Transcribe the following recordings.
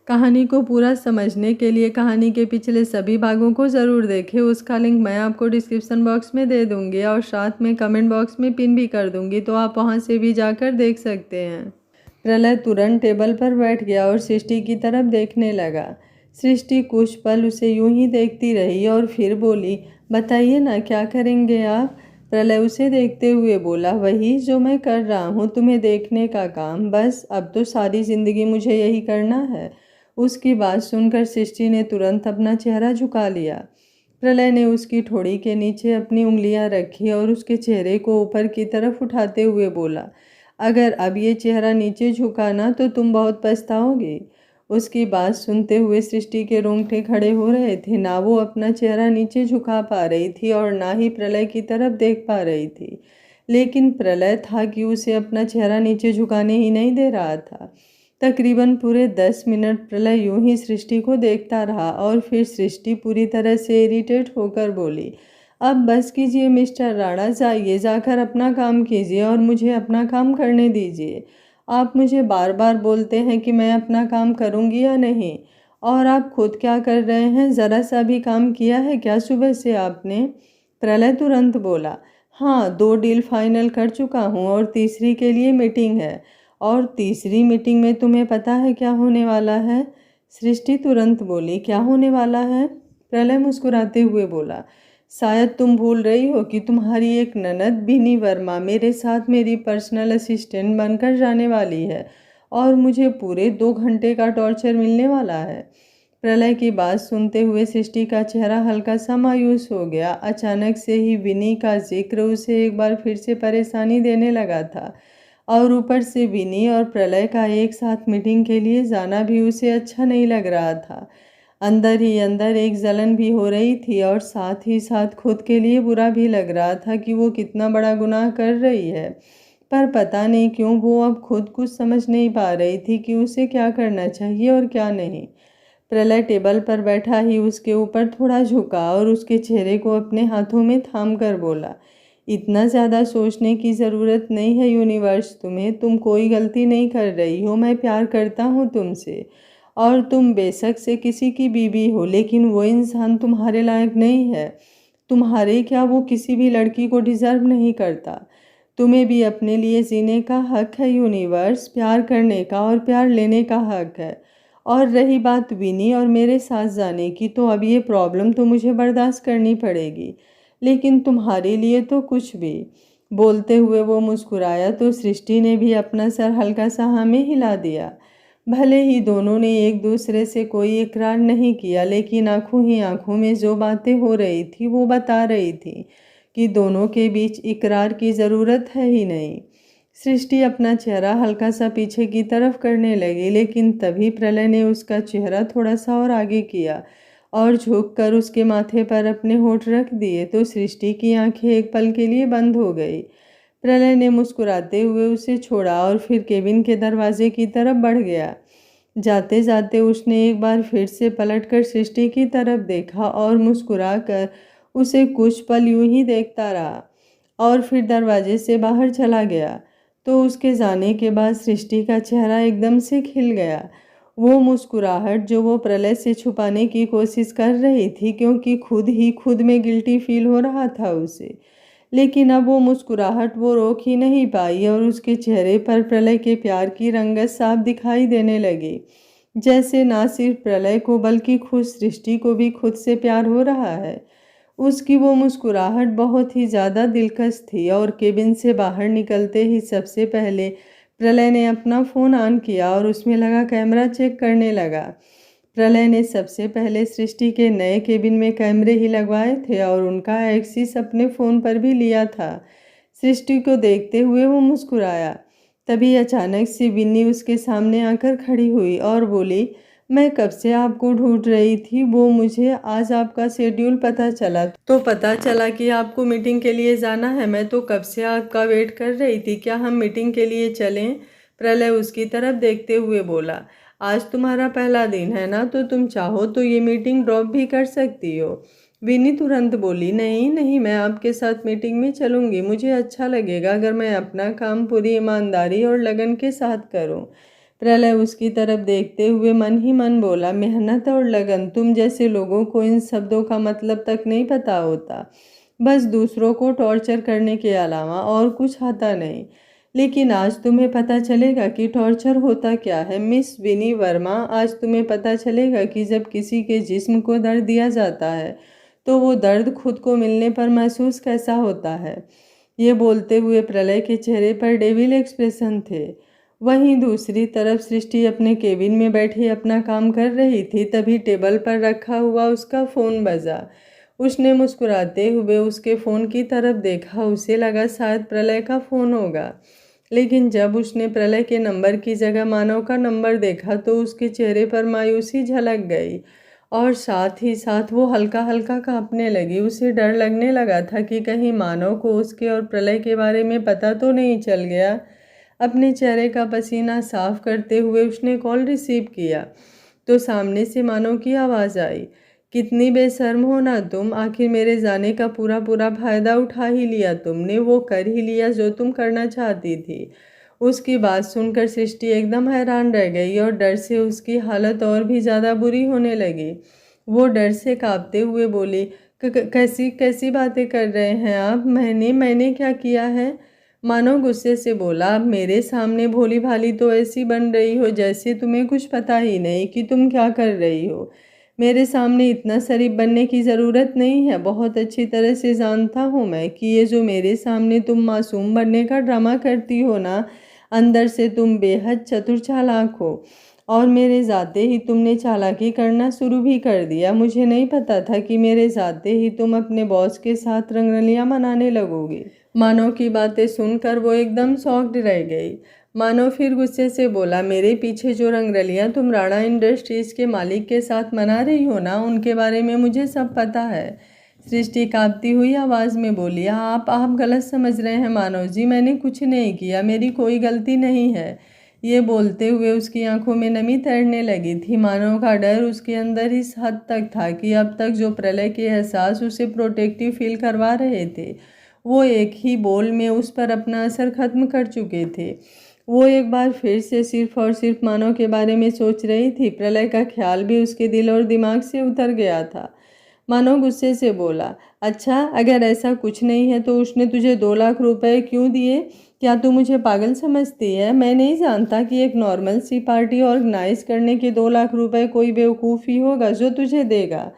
कहानी को पूरा समझने के लिए कहानी के पिछले सभी भागों को ज़रूर देखें। उसका लिंक मैं आपको डिस्क्रिप्शन बॉक्स में दे दूँगी और साथ में कमेंट बॉक्स में पिन भी कर दूँगी, तो आप वहाँ से भी जाकर देख सकते हैं। प्रलय तुरंत टेबल पर बैठ गया और सृष्टि की तरफ देखने लगा। सृष्टि कुछ पल उसे यूं ही देखती रही और फिर बोली, बताइए ना, क्या करेंगे आप? प्रलय उसे देखते हुए बोला, वही जो मैं कर रहा हूँ, तुम्हें देखने का काम। बस अब तो सारी जिंदगी मुझे यही करना है। उसकी बात सुनकर सृष्टि ने तुरंत अपना चेहरा झुका लिया। प्रलय ने उसकी ठोड़ी के नीचे अपनी उंगलियां रखी और उसके चेहरे को ऊपर की तरफ उठाते हुए बोला, अगर अब ये चेहरा नीचे झुका ना तो तुम बहुत पछताओगी। उसकी बात सुनते हुए सृष्टि के रोंगटे खड़े हो रहे थे। ना वो अपना चेहरा नीचे झुका पा रही थी और ना ही प्रलय की तरफ देख पा रही थी, लेकिन प्रलय था कि उसे अपना चेहरा नीचे झुकाने ही नहीं दे रहा था। तकरीबन पूरे 10 मिनट प्रलय यूं ही सृष्टि को देखता रहा और फिर सृष्टि पूरी तरह से इरिटेट होकर बोली, अब बस कीजिए मिस्टर राणा, जाइए, जाकर अपना काम कीजिए और मुझे अपना काम करने दीजिए। आप मुझे बार बार बोलते हैं कि मैं अपना काम करूंगी या नहीं, और आप खुद क्या कर रहे हैं? ज़रा सा भी काम किया है क्या सुबह से आपने? प्रलय तुरंत बोला, हाँ, 2 डील फाइनल कर चुका हूँ और तीसरी के लिए मीटिंग है। और तीसरी मीटिंग में तुम्हें पता है क्या होने वाला है? सृष्टि तुरंत बोली, क्या होने वाला है? प्रलय मुस्कुराते हुए बोला, शायद तुम भूल रही हो कि तुम्हारी एक ननद बिनी वर्मा मेरे साथ मेरी पर्सनल असिस्टेंट बनकर जाने वाली है और मुझे पूरे 2 घंटे का टॉर्चर मिलने वाला है। प्रलय की बात सुनते हुए सृष्टि का चेहरा हल्का सा मायूस हो गया। अचानक से ही विनी का जिक्र उसे एक बार फिर से परेशानी देने लगा था और ऊपर से विनी और प्रलय का एक साथ मीटिंग के लिए जाना भी उसे अच्छा नहीं लग रहा था। अंदर ही अंदर एक जलन भी हो रही थी और साथ ही साथ खुद के लिए बुरा भी लग रहा था कि वो कितना बड़ा गुनाह कर रही है। पर पता नहीं क्यों वो अब खुद कुछ समझ नहीं पा रही थी कि उसे क्या करना चाहिए और क्या नहीं। प्रलय टेबल पर बैठा ही उसके ऊपर थोड़ा झुका और उसके चेहरे को अपने हाथों में थाम कर बोला, इतना ज़्यादा सोचने की ज़रूरत नहीं है यूनिवर्स तुम्हें, तुम कोई गलती नहीं कर रही हो। मैं प्यार करता हूँ तुमसे और तुम बेशक से किसी की बीवी हो, लेकिन वो इंसान तुम्हारे लायक नहीं है। तुम्हारे क्या, वो किसी भी लड़की को डिज़र्व नहीं करता। तुम्हें भी अपने लिए जीने का हक है यूनिवर्स, प्यार करने का और प्यार लेने का हक है। और रही बात विनी और मेरे साथ जाने की, तो अब ये प्रॉब्लम तो मुझे बर्दाश्त करनी पड़ेगी, लेकिन तुम्हारे लिए तो कुछ भी। बोलते हुए वो मुस्कुराया तो सृष्टि ने भी अपना सर हल्का सा हाँ में हिला दिया। भले ही दोनों ने एक दूसरे से कोई इकरार नहीं किया, लेकिन आंखों ही आंखों में जो बातें हो रही थी वो बता रही थी कि दोनों के बीच इकरार की ज़रूरत है ही नहीं। सृष्टि अपना चेहरा हल्का सा पीछे की तरफ करने लगी, लेकिन तभी प्रलय ने उसका चेहरा थोड़ा सा और आगे किया और झुककर उसके माथे पर अपने होंठ रख दिए तो सृष्टि की आंखें एक पल के लिए बंद हो गई। प्रलय ने मुस्कुराते हुए उसे छोड़ा और फिर केबिन के दरवाजे की तरफ बढ़ गया। जाते जाते उसने एक बार फिर से पलटकर सृष्टि की तरफ देखा और मुस्कुराकर उसे कुछ पल यूं ही देखता रहा और फिर दरवाजे से बाहर चला गया। तो उसके जाने के बाद सृष्टि का चेहरा एकदम से खिल गया। वो मुस्कुराहट जो वो प्रलय से छुपाने की कोशिश कर रही थी, क्योंकि खुद ही खुद में गिल्टी फील हो रहा था उसे, लेकिन अब वो मुस्कुराहट वो रोक ही नहीं पाई और उसके चेहरे पर प्रलय के प्यार की रंगत साफ दिखाई देने लगी। जैसे ना सिर्फ प्रलय को बल्कि खुद सृष्टि को भी खुद से प्यार हो रहा है। उसकी वो मुस्कुराहट बहुत ही ज़्यादा दिलकश थी और केबिन से बाहर निकलते ही सबसे पहले प्रलय ने अपना फ़ोन ऑन किया और उसमें लगा कैमरा चेक करने लगा। प्रलय ने सबसे पहले सृष्टि के नए केबिन में कैमरे ही लगवाए थे और उनका एक्सेस अपने फ़ोन पर भी लिया था। सृष्टि को देखते हुए वो मुस्कुराया। तभी अचानक से विन्नी उसके सामने आकर खड़ी हुई और बोली, मैं कब से आपको ढूंढ रही थी। वो मुझे आज आपका शेड्यूल पता चला, तो पता चला कि आपको मीटिंग के लिए जाना है। मैं तो कब से आपका वेट कर रही थी, क्या हम मीटिंग के लिए चलें? प्रलय उसकी तरफ देखते हुए बोला, आज तुम्हारा पहला दिन है ना, तो तुम चाहो तो ये मीटिंग ड्रॉप भी कर सकती हो। विनी तुरंत बोली, नहीं नहीं, मैं आपके साथ मीटिंग में चलूंगी। मुझे अच्छा लगेगा अगर मैं अपना काम पूरी ईमानदारी और लगन के साथ करूं। प्रलय उसकी तरफ देखते हुए मन ही मन बोला, मेहनत और लगन, तुम जैसे लोगों को इन शब्दों का मतलब तक नहीं पता होता। बस दूसरों को टॉर्चर करने के अलावा और कुछ आता नहीं। लेकिन आज तुम्हें पता चलेगा कि टॉर्चर होता क्या है। मिस विनी वर्मा, आज तुम्हें पता चलेगा कि जब किसी के जिस्म को दर्द दिया जाता है तो वो दर्द खुद को मिलने पर महसूस कैसा होता है। ये बोलते हुए प्रलय के चेहरे पर डेविल एक्सप्रेशन थे। वहीं दूसरी तरफ सृष्टि अपने केबिन में बैठी अपना काम कर रही थी। तभी टेबल पर रखा हुआ उसका फ़ोन बजा। उसने मुस्कुराते हुए उसके फ़ोन की तरफ देखा। उसे लगा शायद प्रलय का फ़ोन होगा, लेकिन जब उसने प्रलय के नंबर की जगह मानव का नंबर देखा तो उसके चेहरे पर मायूसी झलक गई और साथ ही साथ वो हल्का हल्का कांपने लगी। उसे डर लगने लगा था कि कहीं मानव को उसके और प्रलय के बारे में पता तो नहीं चल गया। अपने चेहरे का पसीना साफ करते हुए उसने कॉल रिसीव किया तो सामने से मानव की आवाज़ आई, कितनी बेशर्म हो ना तुम, आखिर मेरे जाने का पूरा पूरा फायदा उठा ही लिया तुमने, वो कर ही लिया जो तुम करना चाहती थी। उसकी बात सुनकर सृष्टि एकदम हैरान रह गई और डर से उसकी हालत और भी ज़्यादा बुरी होने लगी। वो डर से कांपते हुए बोली, कैसी कैसी बातें कर रहे हैं आप, मैंने क्या किया है। मानो गुस्से से बोला, अब मेरे सामने भोली भाली तो ऐसी बन रही हो जैसे तुम्हें कुछ पता ही नहीं कि तुम क्या कर रही हो। मेरे सामने इतना शरीफ बनने की ज़रूरत नहीं है। बहुत अच्छी तरह से जानता हूँ मैं कि ये जो मेरे सामने तुम मासूम बनने का ड्रामा करती हो ना, अंदर से तुम बेहद चतुर चालाक हो और मेरे जाते ही तुमने चालाकी करना शुरू भी कर दिया। मुझे नहीं पता था कि मेरे जाते ही तुम अपने बॉस के साथ रंगरलियां मनाने लगोगी। मानव की बातें सुनकर वो एकदम शॉक्ड रह गई। मानव फिर गुस्से से बोला, मेरे पीछे जो रंगरलियां तुम राणा इंडस्ट्रीज के मालिक के साथ मना रही हो ना, उनके बारे में मुझे सब पता है। सृष्टि कांपती हुई आवाज़ में बोली, आप गलत समझ रहे हैं मानव जी, मैंने कुछ नहीं किया, मेरी कोई गलती नहीं है। ये बोलते हुए उसकी आंखों में नमी तैरने लगी थी। मानव का डर उसके अंदर इस हद तक था कि अब तक जो प्रलय के एहसास उसे प्रोटेक्टिव फील करवा रहे थे वो एक ही बोल में उस पर अपना असर खत्म कर चुके थे। वो एक बार फिर से सिर्फ और सिर्फ मानव के बारे में सोच रही थी। प्रलय का ख्याल भी उसके दिल और दिमाग से उतर गया था। मानव गुस्से से बोला, अच्छा अगर ऐसा कुछ नहीं है तो उसने तुझे 2 लाख रुपए क्यों दिए? क्या तू मुझे पागल समझती है? मैं नहीं जानता कि एक नॉर्मल सी पार्टी ऑर्गेनाइज करने के 2 लाख रुपए कोई बेवकूफ़ ही होगा जो तुझे देगा।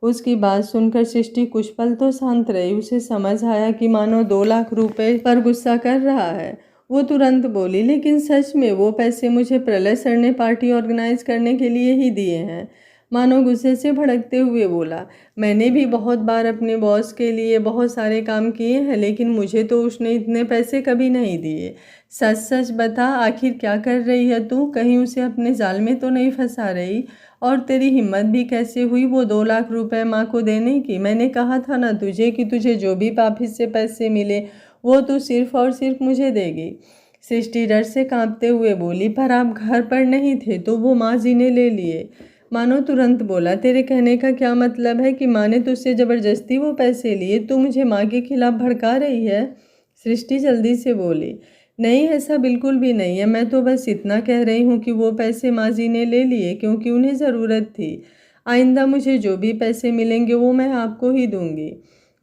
उसकी बात सुनकर सृष्टि कुछ पल तो शांत रही। उसे समझ आया कि मानो 2 लाख रुपए पर गुस्सा कर रहा है। वो तुरंत बोली, लेकिन सच में वो पैसे मुझे प्रलय सर ने पार्टी ऑर्गेनाइज करने के लिए ही दिए हैं। मानो गुस्से से भड़कते हुए बोला, मैंने भी बहुत बार अपने बॉस के लिए बहुत सारे काम किए हैं, लेकिन मुझे तो उसने इतने पैसे कभी नहीं दिए। सच सच बता, आखिर क्या कर रही है तू? कहीं उसे अपने जाल में तो नहीं फंसा रही? और तेरी हिम्मत भी कैसे हुई वो 2 लाख रुपए माँ को देने की? मैंने कहा था ना तुझे कि तुझे जो भी ऑफिस से पैसे मिले वो तू सिर्फ और सिर्फ मुझे देगी। सृष्टि डर से कांपते हुए बोली, पर आप घर पर नहीं थे तो वो माँ जी ने ले लिए। मानो तुरंत बोला, तेरे कहने का क्या मतलब है कि माँ ने तुझसे ज़बरदस्ती वो पैसे लिए? तू मुझे माँ के खिलाफ भड़का रही है। सृष्टि जल्दी से बोली, नहीं ऐसा बिल्कुल भी नहीं है, मैं तो बस इतना कह रही हूँ कि वो पैसे माँ जी ने ले लिए क्योंकि उन्हें ज़रूरत थी। आइंदा मुझे जो भी पैसे मिलेंगे वो मैं आपको ही दूंगी।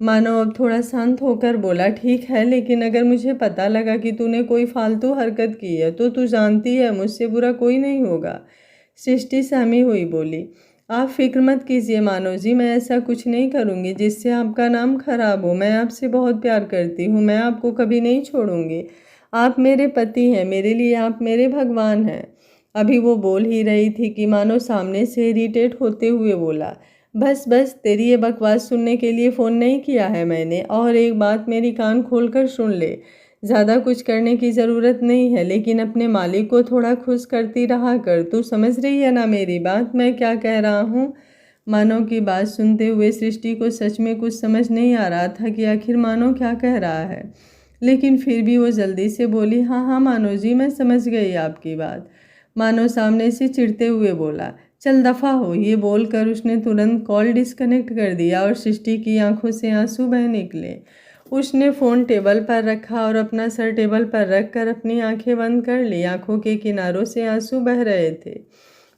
मानो अब थोड़ा शांत होकर बोला, ठीक है, लेकिन अगर मुझे पता लगा कि तूने कोई फालतू हरकत की है तो तू जानती है मुझसे बुरा कोई नहीं होगा। सृष्टि सहमी हुई बोली, आप फिक्र मत कीजिए मानो जी, मैं ऐसा कुछ नहीं करूँगी जिससे आपका नाम खराब हो। मैं आपसे बहुत प्यार करती हूँ, मैं आपको कभी नहीं छोड़ूंगी। आप मेरे पति हैं, मेरे लिए आप मेरे भगवान हैं। अभी वो बोल ही रही थी कि मानो सामने से इरिटेट होते हुए बोला, बस बस, तेरी ये बकवास सुनने के लिए फ़ोन नहीं किया है मैंने। और एक बात मेरी कान खोलकर सुन ले, ज़्यादा कुछ करने की ज़रूरत नहीं है, लेकिन अपने मालिक को थोड़ा खुश करती रहा कर। तू समझ रही है ना मेरी बात, मैं क्या कह रहा हूँ? मानव की बात सुनते हुए सृष्टि को सच में कुछ समझ नहीं आ रहा था कि आखिर मानव क्या कह रहा है, लेकिन फिर भी वो जल्दी से बोली, हाँ हाँ मानो जी, मैं समझ गई आपकी बात। मानो सामने से चिढ़ते हुए बोला, चल दफ़ा हो। ये बोलकर उसने तुरंत कॉल डिस्कनेक्ट कर दिया और सृष्टि की आंखों से आंसू बह निकले। उसने फ़ोन टेबल पर रखा और अपना सर टेबल पर रखकर अपनी आंखें बंद कर ली। आंखों के किनारों से आंसू बह रहे थे।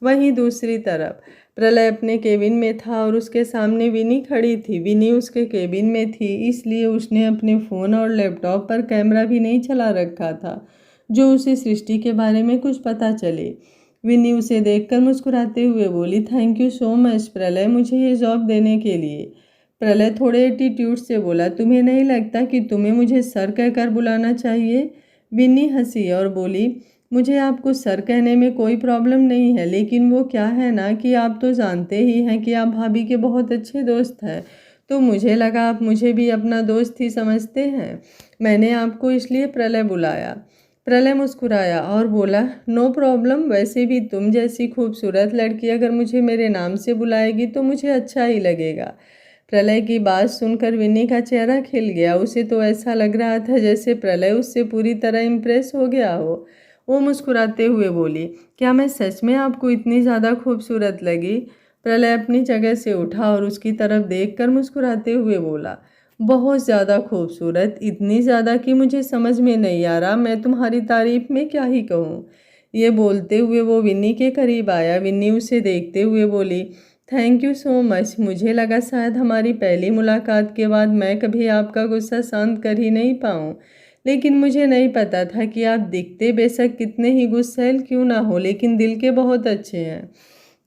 वहीं दूसरी तरफ प्रलय अपने केबिन में था और उसके सामने विनी खड़ी थी। विनी उसके केबिन में थी, इसलिए उसने अपने फ़ोन और लैपटॉप पर कैमरा भी नहीं चला रखा था जो उसे सृष्टि के बारे में कुछ पता चले। विनी उसे देखकर मुस्कुराते हुए बोली, थैंक यू सो मच प्रलय, मुझे ये जॉब देने के लिए। प्रलय थोड़े एटीट्यूड से बोला, तुम्हें नहीं लगता कि तुम्हें मुझे सर कहकर बुलाना चाहिए? विनी हंसी और बोली, मुझे आपको सर कहने में कोई प्रॉब्लम नहीं है, लेकिन वो क्या है ना कि आप तो जानते ही हैं कि आप भाभी के बहुत अच्छे दोस्त हैं, तो मुझे लगा आप मुझे भी अपना दोस्त ही समझते हैं। मैंने आपको इसलिए प्रलय बुलाया। प्रलय मुस्कुराया और बोला, नो प्रॉब्लम, वैसे भी तुम जैसी खूबसूरत लड़की अगर मुझे मेरे नाम से बुलाएगी तो मुझे अच्छा ही लगेगा। प्रलय की बात सुनकर विनी का चेहरा खिल गया। उसे तो ऐसा लग रहा था जैसे प्रलय उससे पूरी तरह इम्प्रेस हो गया हो। वो मुस्कुराते हुए बोली, क्या मैं सच में आपको इतनी ज़्यादा खूबसूरत लगी? प्रलय अपनी जगह से उठा और उसकी तरफ देखकर मुस्कुराते हुए बोला, बहुत ज़्यादा खूबसूरत, इतनी ज़्यादा कि मुझे समझ में नहीं आ रहा मैं तुम्हारी तारीफ में क्या ही कहूँ। ये बोलते हुए वो विन्नी के करीब आया। विन्नी उसे देखते हुए बोली, थैंक यू सो मच, मुझे लगा शायद हमारी पहली मुलाकात के बाद मैं कभी आपका गुस्सा शांत कर ही नहीं पाऊँ, लेकिन मुझे नहीं पता था कि आप दिखते बेशक कितने ही गुस्सैल क्यों ना हो, लेकिन दिल के बहुत अच्छे हैं।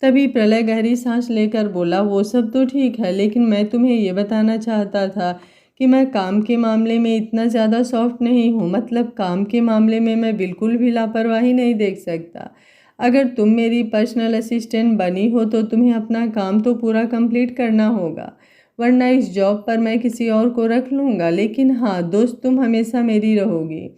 तभी प्रलय गहरी सांस लेकर बोला, वो सब तो ठीक है, लेकिन मैं तुम्हें ये बताना चाहता था कि मैं काम के मामले में इतना ज़्यादा सॉफ्ट नहीं हूँ। मतलब काम के मामले में मैं बिल्कुल भी लापरवाही नहीं देख सकता। अगर तुम मेरी पर्सनल असिस्टेंट बनी हो तो तुम्हें अपना काम तो पूरा कंप्लीट करना होगा, वरना इस जॉब पर मैं किसी और को रख लूँगा। लेकिन हाँ दोस्त, तुम हमेशा मेरी रहोगी।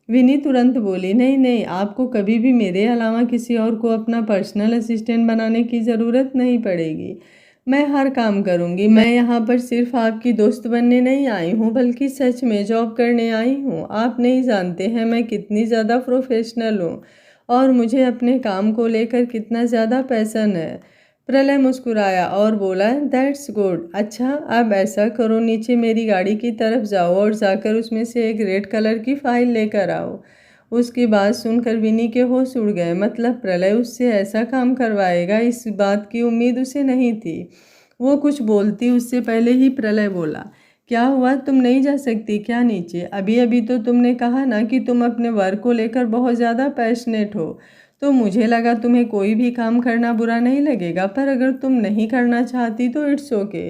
विनी तुरंत बोली, नहीं नहीं, आपको कभी भी मेरे अलावा किसी और को अपना पर्सनल असिस्टेंट बनाने की ज़रूरत नहीं पड़ेगी। मैं हर काम करूंगी। मैं यहाँ पर सिर्फ आपकी दोस्त बनने नहीं आई हूँ, बल्कि सच में जॉब करने आई हूँ। आप नहीं जानते हैं मैं कितनी ज़्यादा प्रोफेशनल हूँ और मुझे अपने काम को लेकर कितना ज़्यादा पैशन है। प्रलय मुस्कुराया और बोला, दैट्स गुड। अच्छा, अब ऐसा करो, नीचे मेरी गाड़ी की तरफ जाओ और जाकर उसमें से एक रेड कलर की फाइल लेकर आओ। उसकी बात सुनकर विनी के होश उड़ गए। मतलब प्रलय उससे ऐसा काम करवाएगा, इस बात की उम्मीद उसे नहीं थी। वो कुछ बोलती उससे पहले ही प्रलय बोला, क्या हुआ, तुम नहीं जा सकती क्या नीचे? अभी अभी तो तुमने कहा ना कि तुम अपने वर्क को लेकर बहुत ज़्यादा पैशनेट हो, तो मुझे लगा तुम्हें कोई भी काम करना बुरा नहीं लगेगा, पर अगर तुम नहीं करना चाहती तो इट्स ओके।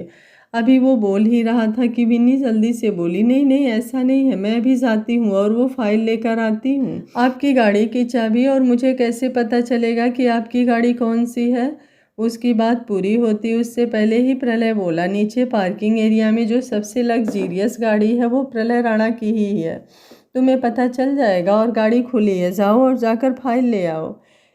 अभी वो बोल ही रहा था कि विन्नी जल्दी से बोली, नहीं नहीं, ऐसा नहीं है, मैं अभी जाती हूँ और वो फाइल लेकर आती हूँ। आपकी गाड़ी की चाबी? और मुझे कैसे पता चलेगा कि आपकी गाड़ी कौन सी है? उसकी बात पूरी होती उससे पहले ही प्रलय बोला, नीचे पार्किंग एरिया में जो सबसे लग्जीरियस गाड़ी है वो प्रलय राणा की ही है, तुम्हें पता चल जाएगा। और गाड़ी खुली है, जाओ और जाकर फाइल ले आओ।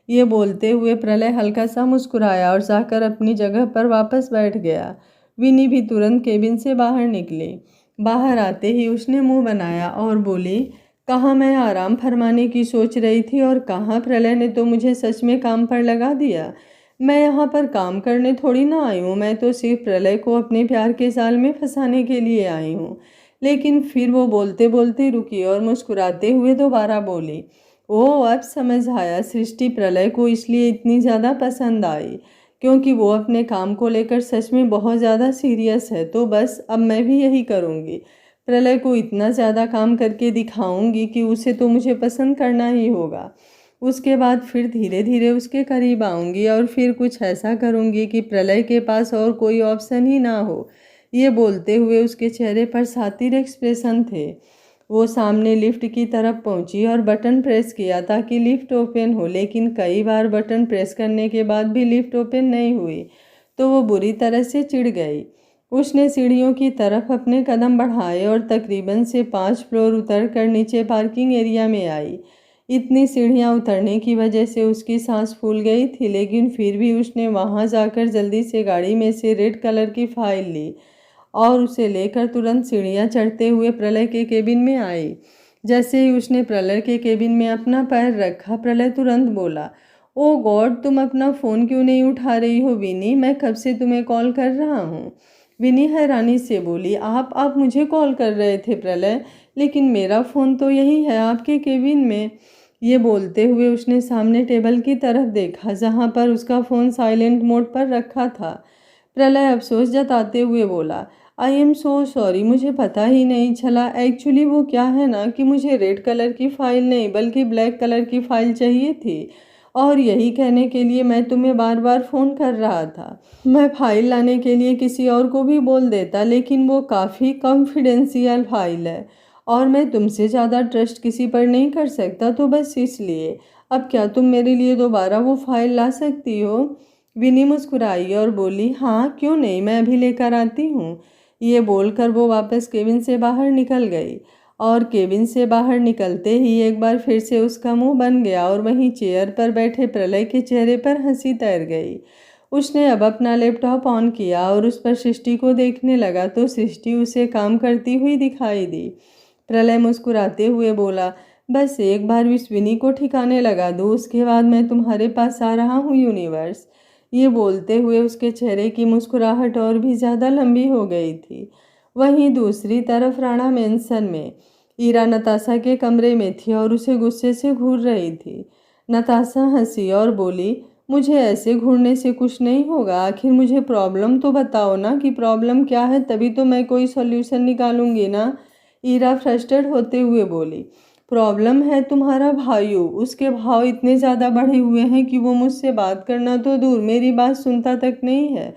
ये बोलते हुए प्रलय हल्का सा मुस्कुराया और जाकर अपनी जगह पर वापस बैठ गया। विनी भी तुरंत केबिन से बाहर निकली। बाहर आते ही उसने मुंह बनाया और बोली, कहाँ मैं आराम फरमाने की सोच रही थी और कहाँ प्रलय ने तो मुझे सच में काम पर लगा दिया। मैं यहाँ पर काम करने थोड़ी ना आई हूँ, मैं तो सिर्फ प्रलय को अपने प्यार के जाल में फंसाने के लिए आई हूँ। लेकिन फिर वो बोलते बोलते रुकी और मुस्कुराते हुए दोबारा बोली, ओह अब समझ आया, सृष्टि प्रलय को इसलिए इतनी ज़्यादा पसंद आई क्योंकि वो अपने काम को लेकर सच में बहुत ज़्यादा सीरियस है। तो बस अब मैं भी यही करूँगी, प्रलय को इतना ज़्यादा काम करके दिखाऊंगी कि उसे तो मुझे पसंद करना ही होगा। उसके बाद फिर धीरे धीरे उसके करीब आऊँगी और फिर कुछ ऐसा करूँगी कि प्रलय के पास और कोई ऑप्शन ही ना हो। ये बोलते हुए उसके चेहरे पर सातिर एक्सप्रेशन थे। वो सामने लिफ्ट की तरफ पहुंची और बटन प्रेस किया ताकि लिफ्ट ओपन हो, लेकिन कई बार बटन प्रेस करने के बाद भी लिफ्ट ओपन नहीं हुई तो वो बुरी तरह से चिढ़ गई। उसने सीढ़ियों की तरफ अपने कदम बढ़ाए और तकरीबन से 5 फ्लोर उतर कर नीचे पार्किंग एरिया में आई। इतनी सीढ़ियां उतरने की वजह से उसकी सांस फूल गई थी, लेकिन फिर भी उसने वहां जाकर जल्दी से गाड़ी में से रेड कलर की फाइल ली और उसे लेकर तुरंत सीढ़ियां चढ़ते हुए प्रलय के केबिन में आई। जैसे ही उसने प्रलय के केबिन में अपना पैर रखा, प्रलय तुरंत बोला, ओ गॉड, तुम अपना फ़ोन क्यों नहीं उठा रही हो विनी? मैं कब से तुम्हें कॉल कर रहा हूँ। विनी हैरानी से बोली, आप मुझे कॉल कर रहे थे प्रलय, लेकिन मेरा फ़ोन तो यही है आपके केबिन में। ये बोलते हुए उसने सामने टेबल की तरफ देखा जहाँ पर उसका फ़ोन साइलेंट मोड पर रखा था। प्रलय अफसोस जताते हुए बोला, आई एम सो सॉरी, मुझे पता ही नहीं चला। एक्चुअली वो क्या है ना कि मुझे रेड कलर की फ़ाइल नहीं बल्कि ब्लैक कलर की फ़ाइल चाहिए थी, और यही कहने के लिए मैं तुम्हें बार बार फ़ोन कर रहा था। मैं फ़ाइल लाने के लिए किसी और को भी बोल देता, लेकिन वो काफ़ी कॉन्फिडेंशियल फ़ाइल है और मैं तुमसे ज़्यादा ट्रस्ट किसी पर नहीं कर सकता, तो बस इसलिए। अब क्या तुम मेरे लिए दोबारा वो फ़ाइल ला सकती हो? विनी मुस्कुराई और बोली, हाँ क्यों नहीं, मैं अभी लेकर आती हूँ। ये बोलकर वो वापस केबिन से बाहर निकल गई, और केबिन से बाहर निकलते ही एक बार फिर से उसका मुंह बन गया और वहीं चेयर पर बैठे प्रलय के चेहरे पर हंसी तैर गई। उसने अब अपना लैपटॉप ऑन किया और उस पर सृष्टि को देखने लगा तो सृष्टि उसे काम करती हुई दिखाई दी। प्रलय मुस्कुराते हुए बोला, बस एक बार इस विनी को ठिकाने लगा दो, उसके बाद मैं तुम्हारे पास आ रहा हूँ यूनिवर्स। ये बोलते हुए उसके चेहरे की मुस्कुराहट और भी ज़्यादा लंबी हो गई थी। वहीं दूसरी तरफ राणा मेंशन में ईरा नताशा के कमरे में थी और उसे गुस्से से घूर रही थी। नताशा हंसी और बोली, मुझे ऐसे घूरने से कुछ नहीं होगा, आखिर मुझे प्रॉब्लम तो बताओ ना कि प्रॉब्लम क्या है, तभी तो मैं कोई सॉल्यूशन निकालूंगी ना। ईरा फ्रस्ट्रेट होते हुए बोली, प्रॉब्लम है तुम्हारा भाईयो, उसके भाव इतने ज़्यादा बढ़े हुए हैं कि वो मुझसे बात करना तो दूर मेरी बात सुनता तक नहीं है।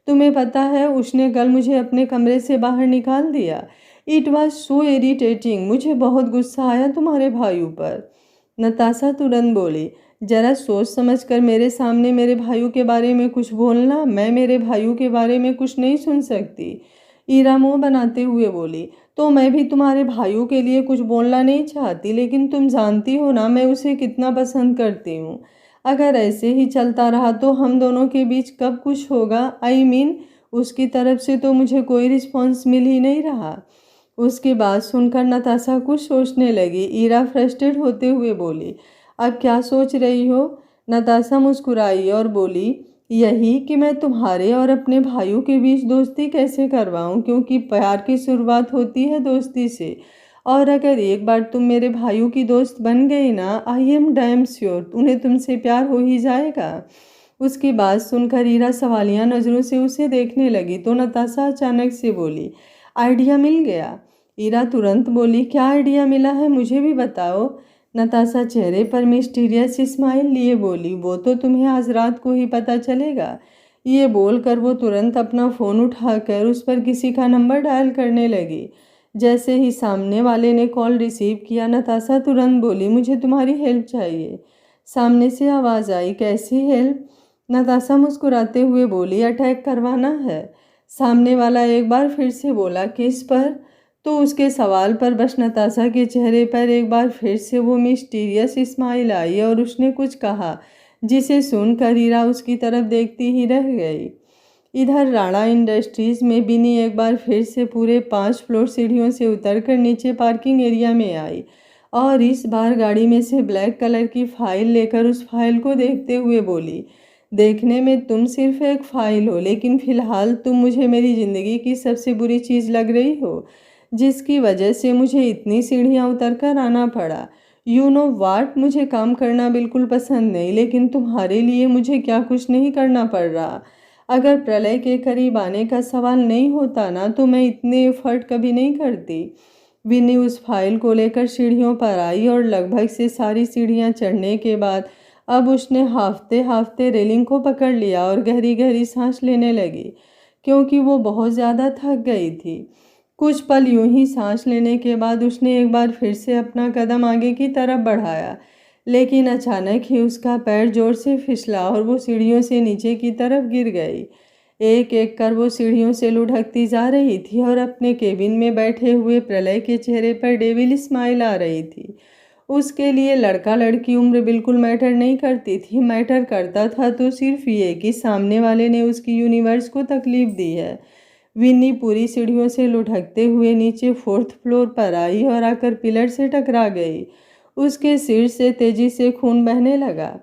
तुम्हें पता है उसने कल मुझे अपने कमरे से बाहर निकाल दिया। इट वॉज सो इरिटेटिंग, मुझे बहुत गुस्सा आया तुम्हारे भाइयों पर। नताशा तुरंत बोली, जरा सोच समझ कर मेरे सामने मेरे भाइयों के बारे में कुछ बोलना, मैं मेरे भाइयों के बारे में कुछ नहीं सुन सकती। ईरा मुंह बनाते हुए बोली, तो मैं भी तुम्हारे भाइयों के लिए कुछ बोलना नहीं चाहती, लेकिन तुम जानती हो ना मैं उसे कितना पसंद करती हूँ। अगर ऐसे ही चलता रहा तो हम दोनों के बीच कब कुछ होगा। आई मीन उसकी तरफ से तो मुझे कोई रिस्पॉन्स मिल ही नहीं रहा। उसकी बात सुनकर नताशा कुछ सोचने लगी। ईरा फ्रस्ट्रेट होते हुए बोली, अब क्या सोच रही हो? नताशा मुस्कुराई और बोली, यही कि मैं तुम्हारे और अपने भाइयों के बीच दोस्ती कैसे करवाऊं, क्योंकि प्यार की शुरुआत होती है दोस्ती से, और अगर एक बार तुम मेरे भाइयों की दोस्त बन गई ना, आई एम डैम श्योर उन्हें तुमसे प्यार हो ही जाएगा। उसकी बात सुनकर ईरा सवालिया नज़रों से उसे देखने लगी तो नताशा अचानक से बोली, आइडिया मिल गया। ईरा तुरंत बोली, क्या आइडिया मिला है, मुझे भी बताओ। नताशा चेहरे पर मिस्टीरियस स्माइल लिए बोली, वो तो तुम्हें आज रात को ही पता चलेगा। ये बोलकर वो तुरंत अपना फ़ोन उठाकर उस पर किसी का नंबर डायल करने लगी। जैसे ही सामने वाले ने कॉल रिसीव किया, नताशा तुरंत बोली, मुझे तुम्हारी हेल्प चाहिए। सामने से आवाज़ आई, कैसी हेल्प? नताशा मुस्कुराते हुए बोली, अटैक करवाना है। सामने वाला एक बार फिर से बोला, किस पर? तो उसके सवाल पर बस नताशा के चेहरे पर एक बार फिर से वो मिस्टीरियस स्माइल आई और उसने कुछ कहा जिसे सुनकर ईरा उसकी तरफ देखती ही रह गई। इधर राणा इंडस्ट्रीज में बिनी एक बार फिर से पूरे 5 फ्लोर सीढ़ियों से उतरकर नीचे पार्किंग एरिया में आई और इस बार गाड़ी में से ब्लैक कलर की फाइल लेकर उस फाइल को देखते हुए बोली, देखने में तुम सिर्फ एक फाइल हो, लेकिन फिलहाल तुम मुझे मेरी ज़िंदगी की सबसे बुरी चीज़ लग रही हो, जिसकी वजह से मुझे इतनी सीढ़ियाँ उतर कर आना पड़ा। यू नो वाट, मुझे काम करना बिल्कुल पसंद नहीं, लेकिन तुम्हारे लिए मुझे क्या कुछ नहीं करना पड़ रहा। अगर प्रलय के करीब आने का सवाल नहीं होता ना, तो मैं इतने एफर्ट कभी नहीं करती। विनी उस फाइल को लेकर सीढ़ियों पर आई और लगभग से सारी सीढ़ियाँ चढ़ने के बाद अब उसने हाफते हाफते रेलिंग को पकड़ लिया और गहरी गहरी सांस लेने लगी, क्योंकि वो बहुत ज़्यादा थक गई थी। कुछ पल यूं ही सांस लेने के बाद उसने एक बार फिर से अपना कदम आगे की तरफ बढ़ाया, लेकिन अचानक ही उसका पैर जोर से फिसला और वो सीढ़ियों से नीचे की तरफ गिर गई। एक एक कर वो सीढ़ियों से लुढ़कती जा रही थी और अपने केबिन में बैठे हुए प्रलय के चेहरे पर डेविल स्माइल आ रही थी। उसके लिए लड़का लड़की उम्र बिल्कुल मैटर नहीं करती थी, मैटर करता था तो सिर्फ ये कि सामने वाले ने उसकी यूनिवर्स को तकलीफ दी है। विन्नी पूरी सीढ़ियों से लुढ़कते हुए नीचे 4th फ्लोर पर आई और आकर पिलर से टकरा गई। उसके सिर से तेजी से खून बहने लगा।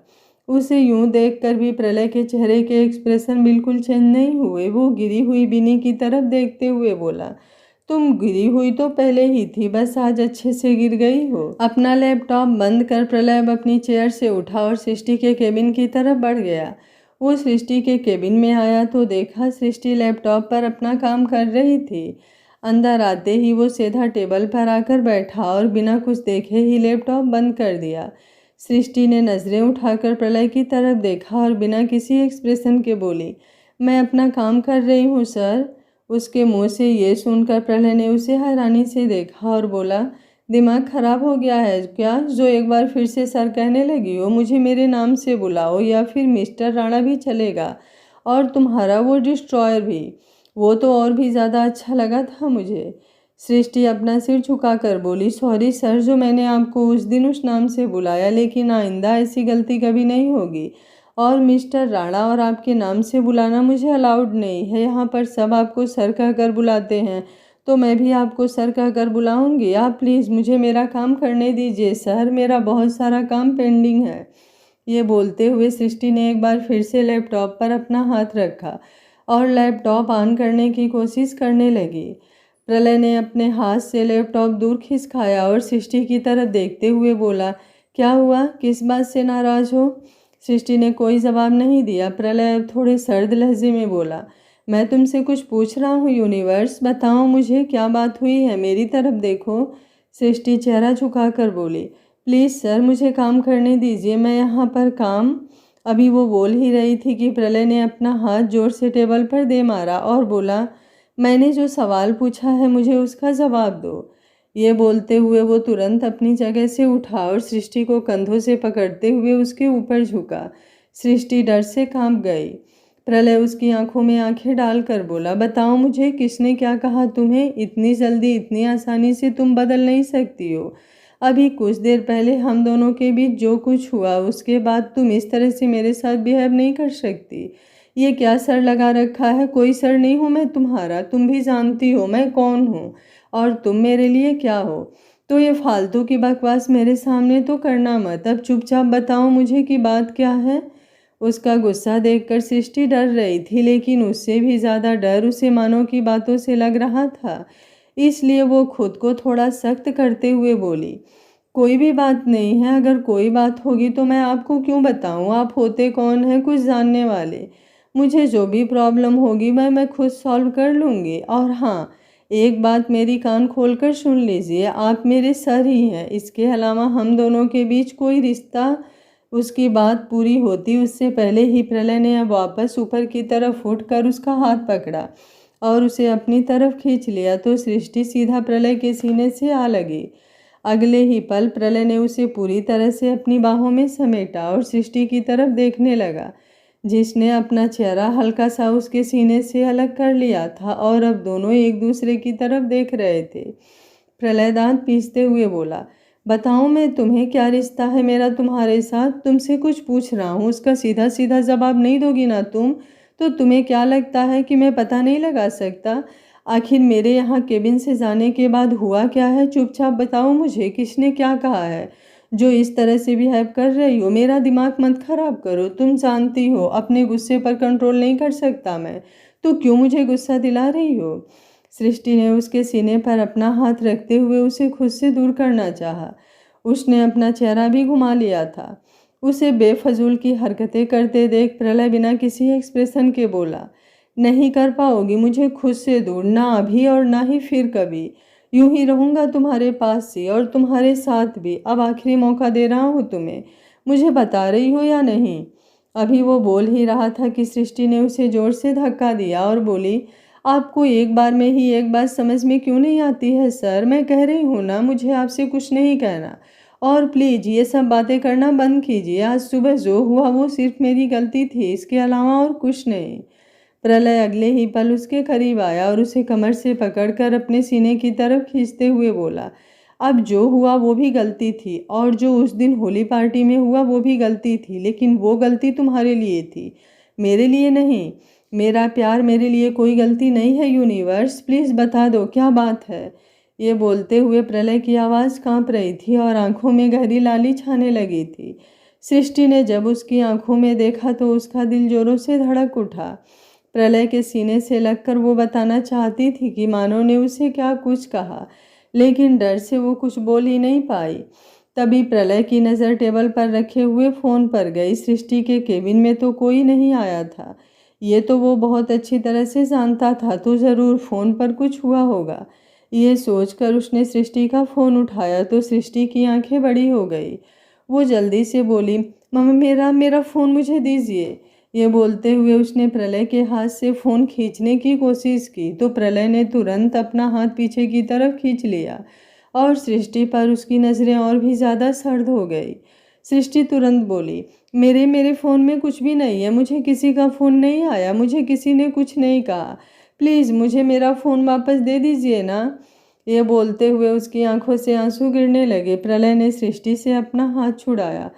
उसे यूं देखकर भी प्रलय के चेहरे के एक्सप्रेशन बिल्कुल चेंज नहीं हुए। वो गिरी हुई बिन्नी की तरफ देखते हुए बोला, तुम गिरी हुई तो पहले ही थी, बस आज अच्छे से गिर गई हो। अपना लैपटॉप बंद कर प्रलय अब अपनी चेयर से उठा और सृष्टि के केबिन की तरफ बढ़ गया। वो सृष्टि के केबिन में आया तो देखा सृष्टि लैपटॉप पर अपना काम कर रही थी। अंदर आते ही वो सीधा टेबल पर आकर बैठा और बिना कुछ देखे ही लैपटॉप बंद कर दिया। सृष्टि ने नज़रें उठाकर प्रलय की तरफ देखा और बिना किसी एक्सप्रेशन के बोली, मैं अपना काम कर रही हूँ सर। उसके मुंह से ये सुनकर प्रलय ने उसे हैरानी से देखा और बोला, दिमाग खराब हो गया है क्या, जो एक बार फिर से सर कहने लगी हो? मुझे मेरे नाम से बुलाओ या फिर मिस्टर राणा भी चलेगा, और तुम्हारा वो डिस्ट्रॉयर भी, वो तो और भी ज़्यादा अच्छा लगा था मुझे। सृष्टि अपना सिर झुकाकर बोली, सॉरी सर, जो मैंने आपको उस दिन उस नाम से बुलाया, लेकिन आइंदा ऐसी गलती कभी नहीं होगी। और मिस्टर राणा और आपके नाम से बुलाना मुझे अलाउड नहीं है। यहाँ पर सब आपको सर कहकर बुलाते हैं, तो मैं भी आपको सर कहकर बुलाऊंगी। आप प्लीज़ मुझे मेरा काम करने दीजिए सर, मेरा बहुत सारा काम पेंडिंग है। ये बोलते हुए सृष्टि ने एक बार फिर से लैपटॉप पर अपना हाथ रखा और लैपटॉप ऑन करने की कोशिश करने लगी। प्रलय ने अपने हाथ से लैपटॉप दूर खिसकाया और सृष्टि की तरफ देखते हुए बोला, क्या हुआ, किस बात से नाराज़ हो? सृष्टि ने कोई जवाब नहीं दिया। प्रलय अब थोड़े सर्द लहजे में बोला, मैं तुमसे कुछ पूछ रहा हूँ यूनिवर्स, बताओ मुझे क्या बात हुई है, मेरी तरफ देखो। सृष्टि चेहरा झुकाकर बोली, प्लीज़ सर मुझे काम करने दीजिए, मैं यहाँ पर काम। अभी वो बोल ही रही थी कि प्रलय ने अपना हाथ जोर से टेबल पर दे मारा और बोला, मैंने जो सवाल पूछा है मुझे उसका जवाब दो। ये बोलते हुए वो तुरंत अपनी जगह से उठा और सृष्टि को कंधों से पकड़ते हुए उसके ऊपर झुका। सृष्टि डर से कांप गई। प्रलय उसकी आंखों में आंखें डालकर बोला, बताओ मुझे, किसने क्या कहा तुम्हें? इतनी जल्दी इतनी आसानी से तुम बदल नहीं सकती हो। अभी कुछ देर पहले हम दोनों के बीच जो कुछ हुआ उसके बाद तुम इस तरह से मेरे साथ बिहेव नहीं कर सकती। ये क्या सर लगा रखा है? कोई सर नहीं हूँ मैं तुम्हारा, तुम भी जानती हो मैं कौन हूँ और तुम मेरे लिए क्या हो। तो ये फालतू की बकवास मेरे सामने तो करना मत। अब चुपचाप बताओ मुझे कि बात क्या है। उसका गुस्सा देखकर सृष्टि डर रही थी, लेकिन उससे भी ज़्यादा डर उसे मानो की बातों से लग रहा था। इसलिए वो खुद को थोड़ा सख्त करते हुए बोली, कोई भी बात नहीं है, अगर कोई बात होगी तो मैं आपको क्यों बताऊं? आप होते कौन हैं कुछ जानने वाले? मुझे जो भी प्रॉब्लम होगी मैं खुद सॉल्व कर लूँगी। और हाँ, एक बात मेरी कान खोलकर सुन लीजिए, आप मेरे सर ही हैं, इसके अलावा हम दोनों के बीच कोई रिश्ता। उसकी बात पूरी होती उससे पहले ही प्रलय ने अब वापस ऊपर की तरफ उठकर उसका हाथ पकड़ा और उसे अपनी तरफ खींच लिया तो सृष्टि सीधा प्रलय के सीने से आ लगी। अगले ही पल प्रलय ने उसे पूरी तरह से अपनी बाहों में समेटा और सृष्टि की तरफ देखने लगा, जिसने अपना चेहरा हल्का सा उसके सीने से अलग कर लिया था और अब दोनों एक दूसरे की तरफ देख रहे थे। प्रलय दांत पीसते हुए बोला, बताओ मैं तुम्हें, क्या रिश्ता है मेरा तुम्हारे साथ? तुमसे कुछ पूछ रहा हूँ, उसका सीधा सीधा जवाब नहीं दोगी ना तुम? तो तुम्हें क्या लगता है कि मैं पता नहीं लगा सकता? आखिर मेरे यहाँ केबिन से जाने के बाद हुआ क्या है? चुपचाप बताओ मुझे, किसने क्या कहा है जो इस तरह से बिहेव कर रही हो? मेरा दिमाग मत खराब करो, तुम जानती हो अपने गुस्से पर कंट्रोल नहीं कर सकता मैं, तो क्यों मुझे गुस्सा दिला रही हो? सृष्टि ने उसके सीने पर अपना हाथ रखते हुए उसे खुद से दूर करना चाहा। उसने अपना चेहरा भी घुमा लिया था। उसे बेफजूल की हरकतें करते देख प्रलय बिना किसी एक्सप्रेशन के बोला, नहीं कर पाओगी मुझे खुद से दूर, ना अभी और ना ही फिर कभी। यूं ही रहूँगा तुम्हारे पास से और तुम्हारे साथ भी। अब आखिरी मौका दे रहा हूँ तुम्हें, मुझे बता रही हो या नहीं? अभी वो बोल ही रहा था कि सृष्टि ने उसे जोर से धक्का दिया और बोली, आपको एक बार में ही एक बात समझ में क्यों नहीं आती है सर? मैं कह रही हूँ ना, मुझे आपसे कुछ नहीं कहना, और प्लीज़ ये सब बातें करना बंद कीजिए। आज सुबह जो हुआ वो सिर्फ मेरी गलती थी, इसके अलावा और कुछ नहीं। प्रलय अगले ही पल उसके करीब आया और उसे कमर से पकड़कर अपने सीने की तरफ खींचते हुए बोला, अब जो हुआ वो भी गलती थी और जो उस दिन होली पार्टी में हुआ वो भी गलती थी, लेकिन वो गलती तुम्हारे लिए थी, मेरे लिए नहीं। मेरा प्यार मेरे लिए कोई गलती नहीं है यूनिवर्स, प्लीज़ बता दो क्या बात है। ये बोलते हुए प्रलय की आवाज़ कांप रही थी और आंखों में गहरी लाली छाने लगी थी। सृष्टि ने जब उसकी आंखों में देखा तो उसका दिल जोरों से धड़क उठा। प्रलय के सीने से लगकर वो बताना चाहती थी कि मानव ने उसे क्या कुछ कहा, लेकिन डर से वो कुछ बोल ही नहीं पाई। तभी प्रलय की नज़र टेबल पर रखे हुए फ़ोन पर गई। सृष्टि के केबिन में तो कोई नहीं आया था, ये तो वो बहुत अच्छी तरह से जानता था, तो ज़रूर फ़ोन पर कुछ हुआ होगा। ये सोचकर उसने सृष्टि का फ़ोन उठाया तो सृष्टि की आंखें बड़ी हो गई। वो जल्दी से बोली, मम्मा मेरा फ़ोन मुझे दीजिए। ये बोलते हुए उसने प्रलय के हाथ से फ़ोन खींचने की कोशिश की तो प्रलय ने तुरंत अपना हाथ पीछे की तरफ खींच लिया और सृष्टि पर उसकी नज़रें और भी ज़्यादा सर्द हो गई। सृष्टि तुरंत बोली, मेरे फ़ोन में कुछ भी नहीं है, मुझे किसी का फ़ोन नहीं आया, मुझे किसी ने कुछ नहीं कहा, प्लीज़ मुझे मेरा फ़ोन वापस दे दीजिए ना। ये बोलते हुए उसकी आंखों से आंसू गिरने लगे। प्रलय ने सृष्टि से अपना हाथ छुड़ाया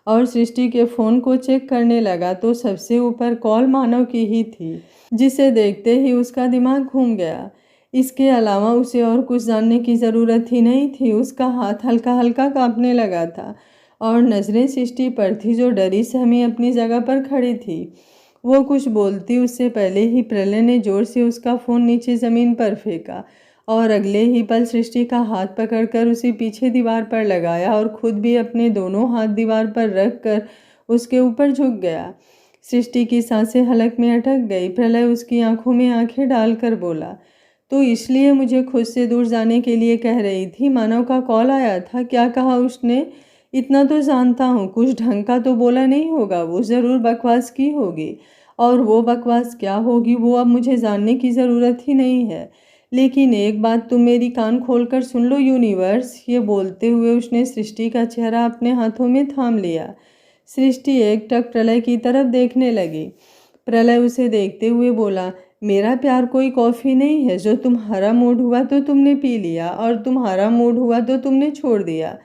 और सृष्टि के फ़ोन को चेक करने लगा तो सबसे ऊपर कॉल मानव की ही थी, जिसे देखते ही उसका दिमाग घूम गया। इसके अलावा उसे और कुछ जानने की ज़रूरत ही नहीं थी। उसका हाथ हल्का हल्का कांपने लगा था और नज़रें सृष्टि पर थी, जो डरी सहमी अपनी जगह पर खड़ी थी। वो कुछ बोलती उससे पहले ही प्रलय ने जोर से उसका फ़ोन नीचे ज़मीन पर फेंका और अगले ही पल सृष्टि का हाथ पकड़कर उसे पीछे दीवार पर लगाया और खुद भी अपने दोनों हाथ दीवार पर रख कर उसके ऊपर झुक गया। सृष्टि की सांसें हलक में अटक गई। प्रलय उसकी आंखों में आंखें डालकर बोला, तो इसलिए मुझे खुद से दूर जाने के लिए कह रही थी? मानव का कॉल आया था, क्या कहा उसने? इतना तो जानता हूँ, कुछ ढंग का तो बोला नहीं होगा, वो ज़रूर बकवास की होगी और वो बकवास क्या होगी वो अब मुझे जानने की ज़रूरत ही नहीं है। लेकिन एक बात तुम मेरी कान खोलकर सुन लो यूनिवर्स। ये बोलते हुए उसने सृष्टि का चेहरा अपने हाथों में थाम लिया। सृष्टि एकटक प्रलय की तरफ देखने लगी। प्रलय उसे देखते हुए बोला, मेरा प्यार कोई कॉफ़ी नहीं है जो तुम्हारा मूड हुआ तो तुमने पी लिया और तुम्हारा मूड हुआ तो तुमने छोड़ दिया।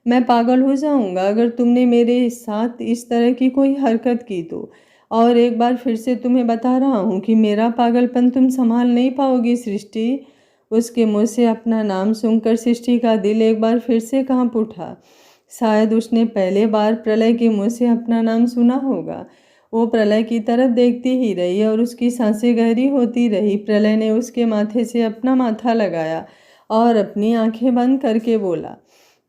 मैं पागल हो जाऊंगा अगर तुमने मेरे साथ इस तरह की कोई हरकत की तो। और एक बार फिर से तुम्हें बता रहा हूँ कि मेरा पागलपन तुम संभाल नहीं पाओगी सृष्टि। उसके मुंह से अपना नाम सुनकर सृष्टि का दिल एक बार फिर से कांप उठा। शायद उसने पहले बार प्रलय के मुंह से अपना नाम सुना होगा। वो प्रलय की तरफ देखती ही रही और उसकी सांसें गहरी होती रही। प्रलय ने उसके माथे से अपना माथा लगाया और अपनी आंखें बंद करके बोला,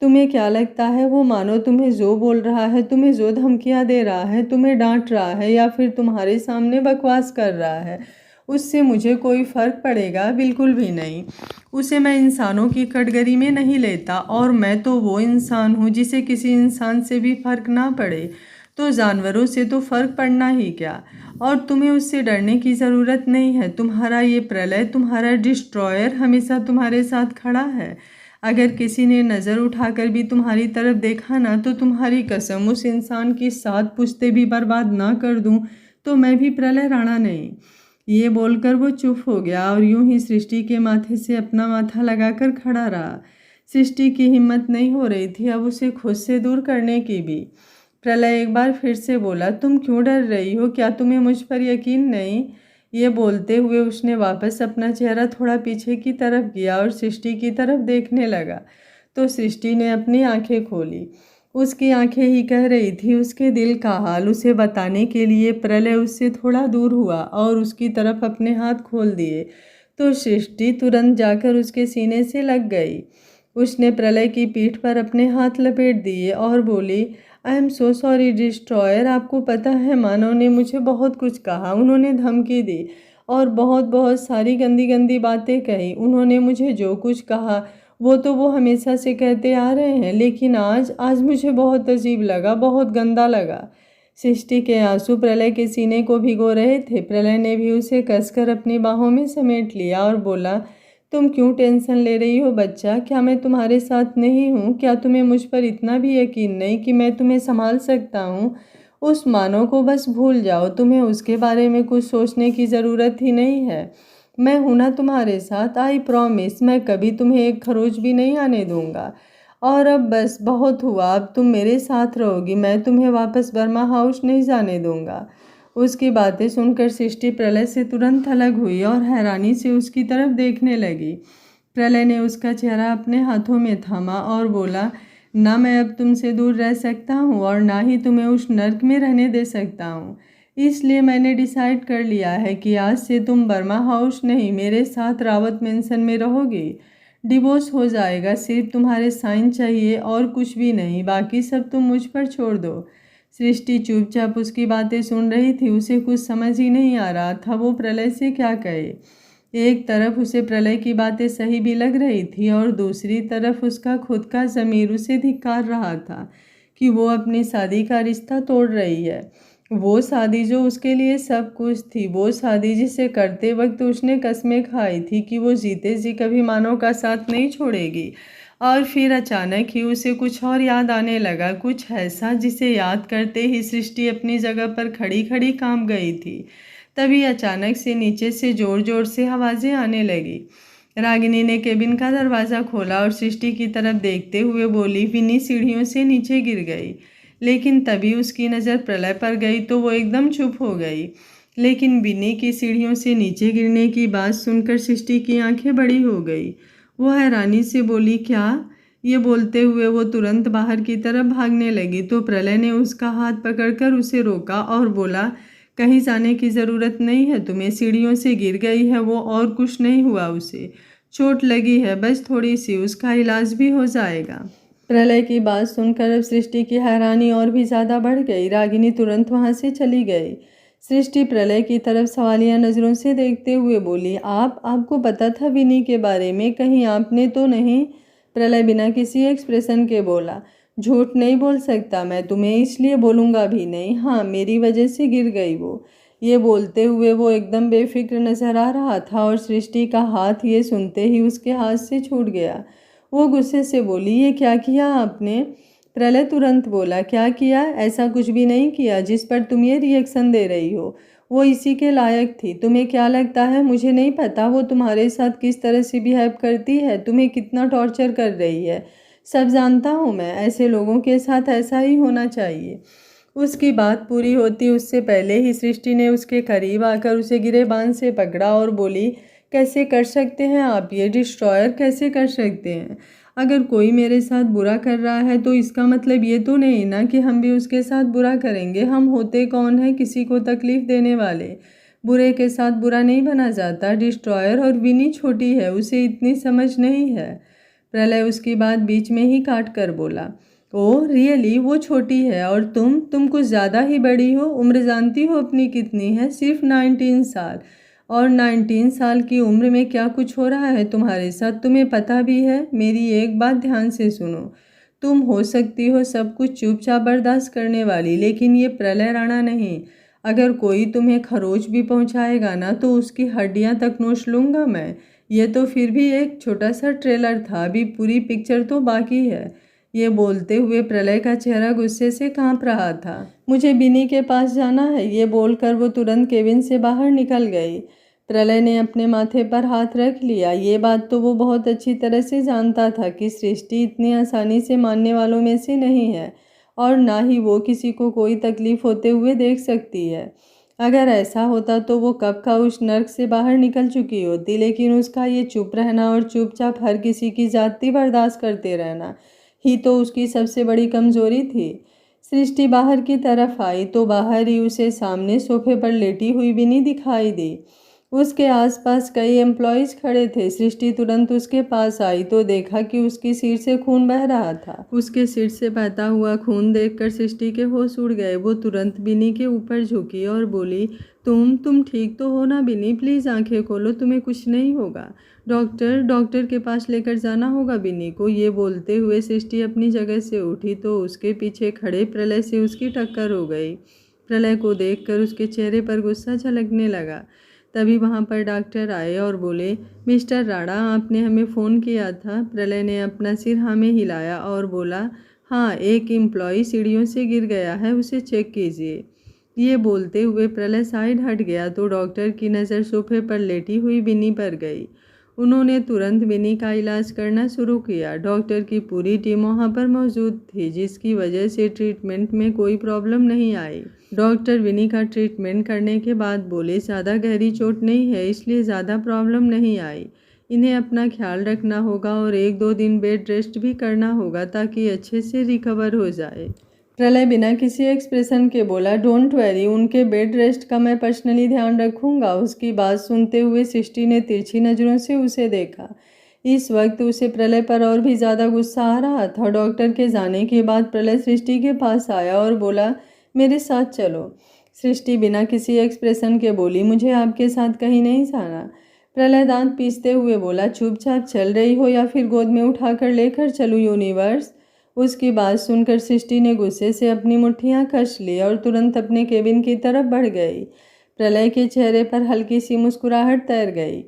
तुम्हें क्या लगता है वो मानो तुम्हें जो बोल रहा है, तुम्हें जो धमकियां दे रहा है, तुम्हें डांट रहा है या फिर तुम्हारे सामने बकवास कर रहा है, उससे मुझे कोई फ़र्क पड़ेगा? बिल्कुल भी नहीं। उसे मैं इंसानों की कैटेगरी में नहीं लेता और मैं तो वो इंसान हूँ जिसे किसी इंसान से भी फ़र्क ना पड़े, तो जानवरों से तो फ़र्क पड़ना ही क्या। और तुम्हें उससे डरने की ज़रूरत नहीं है। तुम्हारा ये प्रलय, तुम्हारा डिस्ट्रॉयर हमेशा तुम्हारे साथ खड़ा है। अगर किसी ने नज़र उठाकर भी तुम्हारी तरफ देखा ना तो तुम्हारी कसम उस इंसान की 7 पुश्तें भी बर्बाद ना कर दूं तो मैं भी प्रलय राणा नहीं। ये बोलकर वो चुप हो गया और यूं ही सृष्टि के माथे से अपना माथा लगाकर खड़ा रहा। सृष्टि की हिम्मत नहीं हो रही थी अब उसे खुद से दूर करने की भी। प्रलय एक बार फिर से बोला, तुम क्यों डर रही हो? क्या तुम्हें मुझ पर यकीन नहीं? ये बोलते हुए उसने वापस अपना चेहरा थोड़ा पीछे की तरफ किया और सृष्टि की तरफ देखने लगा तो सृष्टि ने अपनी आंखें खोली। उसकी आंखें ही कह रही थी उसके दिल का हाल। उसे बताने के लिए प्रलय उससे थोड़ा दूर हुआ और उसकी तरफ अपने हाथ खोल दिए तो सृष्टि तुरंत जाकर उसके सीने से लग गई। उसने प्रलय की पीठ पर अपने हाथ लपेट दिए और बोली, I am so sorry destroyer. आपको पता है मानव ने मुझे बहुत कुछ कहा, उन्होंने धमकी दी और बहुत बहुत सारी गंदी गंदी बातें कही। उन्होंने मुझे जो कुछ कहा वो तो वो हमेशा से कहते आ रहे हैं, लेकिन आज मुझे बहुत अजीब लगा, बहुत गंदा लगा। सृष्टि के आंसू प्रलय के सीने को भिगो रहे थे। प्रलय ने भी उसे कसकर अपनी बाहों में समेट लिया और बोला, तुम क्यों टेंशन ले रही हो बच्चा? क्या मैं तुम्हारे साथ नहीं हूँ? क्या तुम्हें मुझ पर इतना भी यकीन नहीं कि मैं तुम्हें संभाल सकता हूँ? उस मानव को बस भूल जाओ, तुम्हें उसके बारे में कुछ सोचने की ज़रूरत ही नहीं है। मैं हूं ना तुम्हारे साथ, आई प्रॉमिस। मैं कभी तुम्हें एक खरोच भी नहीं आने दूंगा। और अब बस बहुत हुआ, अब तुम मेरे साथ रहोगी, मैं तुम्हें वापस बर्मा हाउस नहीं जाने दूंगा। उसकी बातें सुनकर सृष्टि प्रलय से तुरंत अलग हुई और हैरानी से उसकी तरफ देखने लगी। प्रलय ने उसका चेहरा अपने हाथों में थामा और बोला, ना मैं अब तुमसे दूर रह सकता हूँ और ना ही तुम्हें उस नर्क में रहने दे सकता हूँ। इसलिए मैंने डिसाइड कर लिया है कि आज से तुम बर्मा हाउस नहीं, मेरे साथ रावत मेंशन में रहोगी। डिवोर्स हो जाएगा, सिर्फ तुम्हारे साइन चाहिए और कुछ भी नहीं, बाकी सब तुम मुझ पर छोड़ दो। सृष्टि चुपचाप उसकी बातें सुन रही थी। उसे कुछ समझ ही नहीं आ रहा था वो प्रलय से क्या कहे। एक तरफ उसे प्रलय की बातें सही भी लग रही थी और दूसरी तरफ उसका खुद का ज़मीर उसे धिक्कार रहा था कि वो अपनी शादी का रिश्ता तोड़ रही है। वो शादी जो उसके लिए सब कुछ थी, वो शादी जिसे करते वक्त उसने कस्में खाई थी कि वो जीते जी कभी मानव का साथ नहीं छोड़ेगी। और फिर अचानक ही उसे कुछ और याद आने लगा, कुछ ऐसा जिसे याद करते ही सृष्टि अपनी जगह पर खड़ी खड़ी कांप गई थी। तभी अचानक से नीचे से जोर जोर से आवाज़ें आने लगी। रागिनी ने केबिन का दरवाज़ा खोला और सृष्टि की तरफ देखते हुए बोली, विनी सीढ़ियों से नीचे गिर गई। लेकिन तभी उसकी नज़र प्रलय पर गई तो वो एकदम चुप हो गई। लेकिन विनी की सीढ़ियों से नीचे गिरने की बात सुनकर सृष्टि की आंखें बड़ी हो गई। वो हैरानी से बोली, क्या? ये बोलते हुए वो तुरंत बाहर की तरफ भागने लगी तो प्रलय ने उसका हाथ पकड़कर उसे रोका और बोला, कहीं जाने की ज़रूरत नहीं है तुम्हें, सीढ़ियों से गिर गई है वो और कुछ नहीं हुआ, उसे चोट लगी है बस थोड़ी सी, उसका इलाज भी हो जाएगा। प्रलय की बात सुनकर अब सृष्टि की हैरानी और भी ज़्यादा बढ़ गई। रागिनी तुरंत वहाँ से चली गई। सृष्टि प्रलय की तरफ सवालिया नज़रों से देखते हुए बोली, आपको पता था विनी के बारे में, कहीं आपने तो नहीं? प्रलय बिना किसी एक्सप्रेशन के बोला, झूठ नहीं बोल सकता मैं तुम्हें, इसलिए बोलूँगा भी नहीं। हाँ, मेरी वजह से गिर गई वो। ये बोलते हुए वो एकदम बेफिक्र नजर आ रहा था और सृष्टि का हाथ ये सुनते ही उसके हाथ से छूट गया। वो गुस्से से बोली, ये क्या किया आपने? प्रलय तुरंत बोला, क्या किया? ऐसा कुछ भी नहीं किया जिस पर तुम ये रिएक्शन दे रही हो। वो इसी के लायक थी। तुम्हें क्या लगता है मुझे नहीं पता वो तुम्हारे साथ किस तरह से बिहेव करती है, तुम्हें कितना टॉर्चर कर रही है? सब जानता हूँ मैं, ऐसे लोगों के साथ ऐसा ही होना चाहिए। उसकी बात पूरी होती उससे पहले ही सृष्टि ने उसके करीब आकर उसे गिरेबान से पकड़ा और बोली, कैसे कर सकते हैं आप ये? डिस्ट्रॉयर कैसे कर सकते हैं? अगर कोई मेरे साथ बुरा कर रहा है तो इसका मतलब ये तो नहीं ना कि हम भी उसके साथ बुरा करेंगे। हम होते कौन है किसी को तकलीफ देने वाले? बुरे के साथ बुरा नहीं बना जाता। डिस्ट्रॉयर और विनी छोटी है, उसे इतनी समझ नहीं है। प्रलय उसकी बात बीच में ही काट कर बोला, ओह रियली, वो छोटी है और तुम कुछ ज़्यादा ही बड़ी हो। उम्र जानती हो अपनी कितनी है? सिर्फ 19 साल। और 19 साल की उम्र में क्या कुछ हो रहा है तुम्हारे साथ तुम्हें पता भी है? मेरी एक बात ध्यान से सुनो, तुम हो सकती हो सब कुछ चुपचाप बर्दाश्त करने वाली, लेकिन ये प्रलय राणा नहीं। अगर कोई तुम्हें खरोच भी पहुंचाएगा ना तो उसकी हड्डियां तक नोच लूँगा मैं। ये तो फिर भी एक छोटा सा ट्रेलर था, अभी पूरी पिक्चर तो बाकी है। ये बोलते हुए प्रलय का चेहरा गुस्से से कांप रहा था। मुझे बिनी के पास जाना है, ये बोलकर वो तुरंत केबिन से बाहर निकल गई। प्रलय ने अपने माथे पर हाथ रख लिया। ये बात तो वो बहुत अच्छी तरह से जानता था कि सृष्टि इतनी आसानी से मानने वालों में से नहीं है और ना ही वो किसी को कोई तकलीफ होते हुए देख सकती है। अगर ऐसा होता तो वो कब का उस नर्क से बाहर निकल चुकी होती, लेकिन उसका ये चुप रहना और चुपचाप हर किसी की जाति बर्दाश्त करते रहना ही तो उसकी सबसे बड़ी कमजोरी थी। सृष्टि बाहर की तरफ आई तो बाहर ही उसे सामने सोफे पर लेटी हुई विनी दिखाई दी। उसके आसपास कई एम्प्लॉयज़ खड़े थे। सृष्टि तुरंत उसके पास आई तो देखा कि उसकी सिर से खून बह रहा था। उसके सिर से बहता हुआ खून देखकर सृष्टि के होश उड़ गए। वो तुरंत बिनी के ऊपर झुकी और बोली, तुम ठीक तो हो ना बिनी? प्लीज़ आंखें खोलो, तुम्हें कुछ नहीं होगा। डॉक्टर के पास लेकर जाना होगा बिनी को। ये बोलते हुए सृष्टि अपनी जगह से उठी तो उसके पीछे खड़े प्रलय से उसकी टक्कर हो गई। प्रलय को देखकर उसके चेहरे पर गुस्सा झलकने लगा। तभी वहाँ पर डॉक्टर आए और बोले, मिस्टर राणा, आपने हमें फ़ोन किया था? प्रलय ने अपना सिर हाँ में हिलाया और बोला, हाँ, एक एम्प्लॉय सीढ़ियों से गिर गया है, उसे चेक कीजिए। ये बोलते हुए प्रलय साइड हट गया तो डॉक्टर की नज़र सोफे पर लेटी हुई बिनी पर गई। उन्होंने तुरंत बिनी का इलाज करना शुरू किया। डॉक्टर की पूरी टीम वहाँ पर मौजूद थी, जिसकी वजह से ट्रीटमेंट में कोई प्रॉब्लम नहीं आई। डॉक्टर विनी का ट्रीटमेंट करने के बाद बोले, ज़्यादा गहरी चोट नहीं है, इसलिए ज़्यादा प्रॉब्लम नहीं आई। इन्हें अपना ख्याल रखना होगा और 1-2 दिन बेड रेस्ट भी करना होगा ताकि अच्छे से रिकवर हो जाए। प्रलय बिना किसी एक्सप्रेशन के बोला, डोंट वरी, उनके बेड रेस्ट का मैं पर्सनली ध्यान रखूंगा। उसकी बात सुनते हुए सृष्टि ने तिरछी नज़रों से उसे देखा। इस वक्त उसे प्रलय पर और भी ज़्यादा गुस्सा आ रहा था। डॉक्टर के जाने के बाद प्रलय सृष्टि के पास आया और बोला, मेरे साथ चलो। सृष्टि बिना किसी एक्सप्रेशन के बोली, मुझे आपके साथ कहीं नहीं जाना। प्रलय दांत पीसते हुए बोला, चुपचाप चल रही हो या फिर गोद में उठाकर लेकर चलूं यूनिवर्स। उसकी बात सुनकर सृष्टि ने गुस्से से अपनी मुट्ठियां कस ली और तुरंत अपने केबिन की तरफ बढ़ गई। प्रलय के चेहरे पर हल्की सी मुस्कुराहट तैर गई।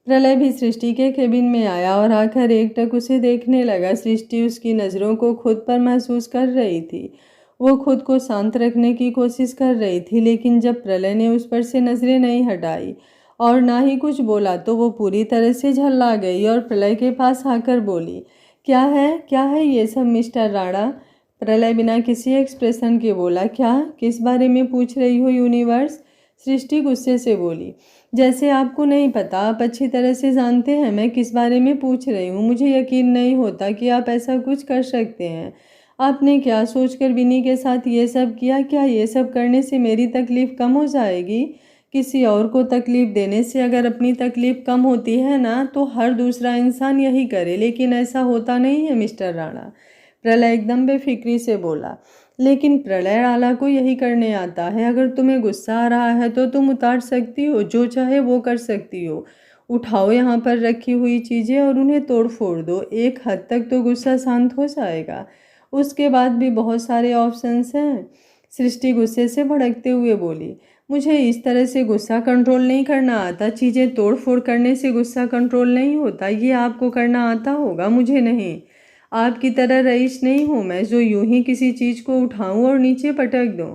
प्रलय भी सृष्टि के केबिन में आया और आकर एकटक उसे देखने लगा। सृष्टि उसकी नज़रों को खुद पर महसूस कर रही थी। वो खुद को शांत रखने की कोशिश कर रही थी, लेकिन जब प्रलय ने उस पर से नज़रें नहीं हटाई और ना ही कुछ बोला तो वो पूरी तरह से झल्ला गई और प्रलय के पास आकर बोली, क्या है ये सब मिस्टर राणा? प्रलय बिना किसी एक्सप्रेशन के बोला, क्या, किस बारे में पूछ रही हो यूनिवर्स? सृष्टि गुस्से से बोली, जैसे आपको नहीं पता, आप अच्छी तरह से जानते हैं मैं किस बारे में पूछ रही हूँ। मुझे यकीन नहीं होता कि आप ऐसा कुछ कर सकते हैं। आपने क्या सोचकर विनी के साथ ये सब किया? क्या ये सब करने से मेरी तकलीफ़ कम हो जाएगी? किसी और को तकलीफ़ देने से अगर अपनी तकलीफ़ कम होती है ना तो हर दूसरा इंसान यही करे, लेकिन ऐसा होता नहीं है मिस्टर राणा। प्रलय एकदम बेफिक्री से बोला, लेकिन प्रलय राणा को यही करने आता है। अगर तुम्हें गुस्सा आ रहा है तो तुम उतार सकती हो, जो चाहे वो कर सकती हो। उठाओ यहाँ पर रखी हुई चीज़ें और उन्हें तोड़ फोड़ दो। एक हद तक तो गुस्सा शांत हो जाएगा, उसके बाद भी बहुत सारे ऑप्शंस हैं। सृष्टि गुस्से से भड़कते हुए बोली, मुझे इस तरह से गुस्सा कंट्रोल नहीं करना आता। चीज़ें तोड़ फोड़ करने से गुस्सा कंट्रोल नहीं होता, ये आपको करना आता होगा, मुझे नहीं। आपकी तरह रईस नहीं हूँ मैं जो यूं ही किसी चीज़ को उठाऊं और नीचे पटक दूं।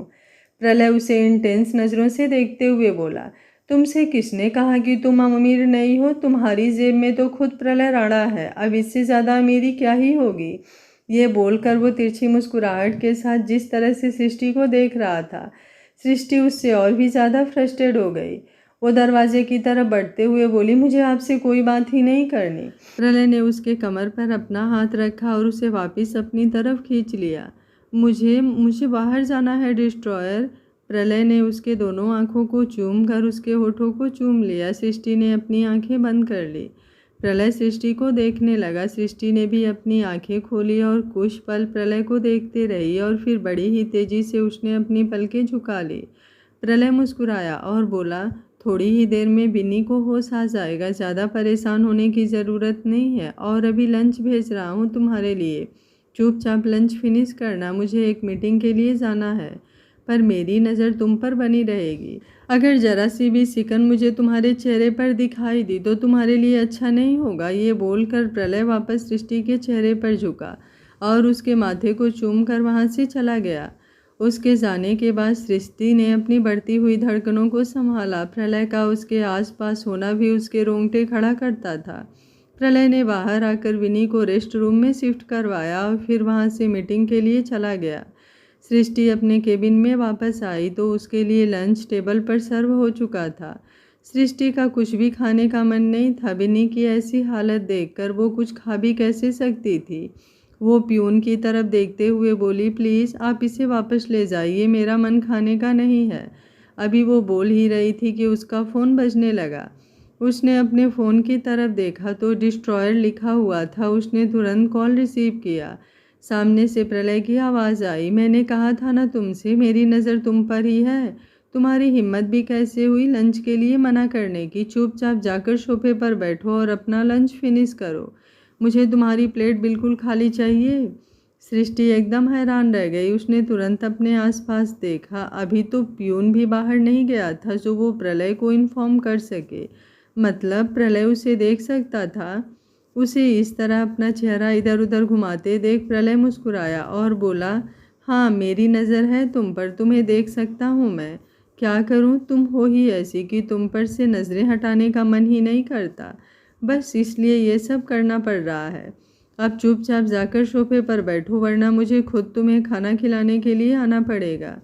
प्रलय उसे इंटेंस नज़रों से देखते हुए बोला, तुमसे किसने कहा कि तुम अमीर नहीं हो? तुम्हारी जेब में तो खुद प्रलय राणा है, अब इससे ज़्यादा अमीरी क्या ही होगी। ये बोलकर वो तिरछी मुस्कुराहट के साथ जिस तरह से सृष्टि को देख रहा था, सृष्टि उससे और भी ज़्यादा फ्रस्ट्रेट हो गई। वो दरवाजे की तरफ बढ़ते हुए बोली, मुझे आपसे कोई बात ही नहीं करनी। प्रलय ने उसके कमर पर अपना हाथ रखा और उसे वापस अपनी तरफ खींच लिया। मुझे मुझे बाहर जाना है डिस्ट्रॉयर। प्रलय ने उसके दोनों आंखों को चूम कर उसके होठों को चूम लिया। सृष्टि ने अपनी आंखें बंद कर ली। प्रलय सृष्टि को देखने लगा। सृष्टि ने भी अपनी आंखें खोली और कुछ पल प्रलय को देखते रही और फिर बड़ी ही तेजी से उसने अपनी पलकें झुका ली। प्रलय मुस्कुराया और बोला, थोड़ी ही देर में बिन्नी को होश आ जाएगा, ज़्यादा परेशान होने की ज़रूरत नहीं है। और अभी लंच भेज रहा हूँ तुम्हारे लिए, चुपचाप लंच फिनिश करना, मुझे एक मीटिंग के लिए जाना है, पर मेरी नज़र तुम पर बनी रहेगी। अगर ज़रा सी भी सिकन मुझे तुम्हारे चेहरे पर दिखाई दी तो तुम्हारे लिए अच्छा नहीं होगा। ये बोलकर प्रलय वापस सृष्टि के चेहरे पर झुका और उसके माथे को चूम कर वहाँ से चला गया। उसके जाने के बाद सृष्टि ने अपनी बढ़ती हुई धड़कनों को संभाला। प्रलय का उसके आसपास होना भी उसके रोंगटे खड़ा करता था। प्रलय ने बाहर आकर विनी को रेस्ट रूम में शिफ्ट करवाया और फिर वहां से मीटिंग के लिए चला गया। सृष्टि अपने केबिन में वापस आई तो उसके लिए लंच टेबल पर सर्व हो चुका था। सृष्टि का कुछ भी खाने का मन नहीं था। विनी की ऐसी हालत देखकर वो कुछ खा भी कैसे सकती थी। वो प्यून की तरफ देखते हुए बोली, प्लीज़ आप इसे वापस ले जाइए, मेरा मन खाने का नहीं है। अभी वो बोल ही रही थी कि उसका फ़ोन बजने लगा। उसने अपने फ़ोन की तरफ देखा तो डिस्ट्रॉयर लिखा हुआ था। उसने तुरंत कॉल रिसीव किया। सामने से प्रलय की आवाज़ आई, मैंने कहा था ना तुमसे, मेरी नज़र तुम पर ही है। तुम्हारी हिम्मत भी कैसे हुई लंच के लिए मना करने की? चुपचाप जाकर सोफे पर बैठो और अपना लंच फिनिश करो। मुझे तुम्हारी प्लेट बिल्कुल खाली चाहिए। सृष्टि एकदम हैरान रह गई। उसने तुरंत अपने आसपास देखा। अभी तो प्यून भी बाहर नहीं गया था जो वो प्रलय को इन्फॉर्म कर सके। मतलब प्रलय उसे देख सकता था। उसे इस तरह अपना चेहरा इधर उधर घुमाते देख प्रलय मुस्कुराया और बोला, हाँ मेरी नज़र है तुम पर, तुम्हें देख सकता हूँ मैं। क्या करूँ, तुम हो ही ऐसी कि तुम पर से नज़रें हटाने का मन ही नहीं करता। बस इसलिए ये सब करना पड़ रहा है। अब चुपचाप जाकर सोफे पर बैठो वरना मुझे खुद तुम्हें खाना खिलाने के लिए आना पड़ेगा।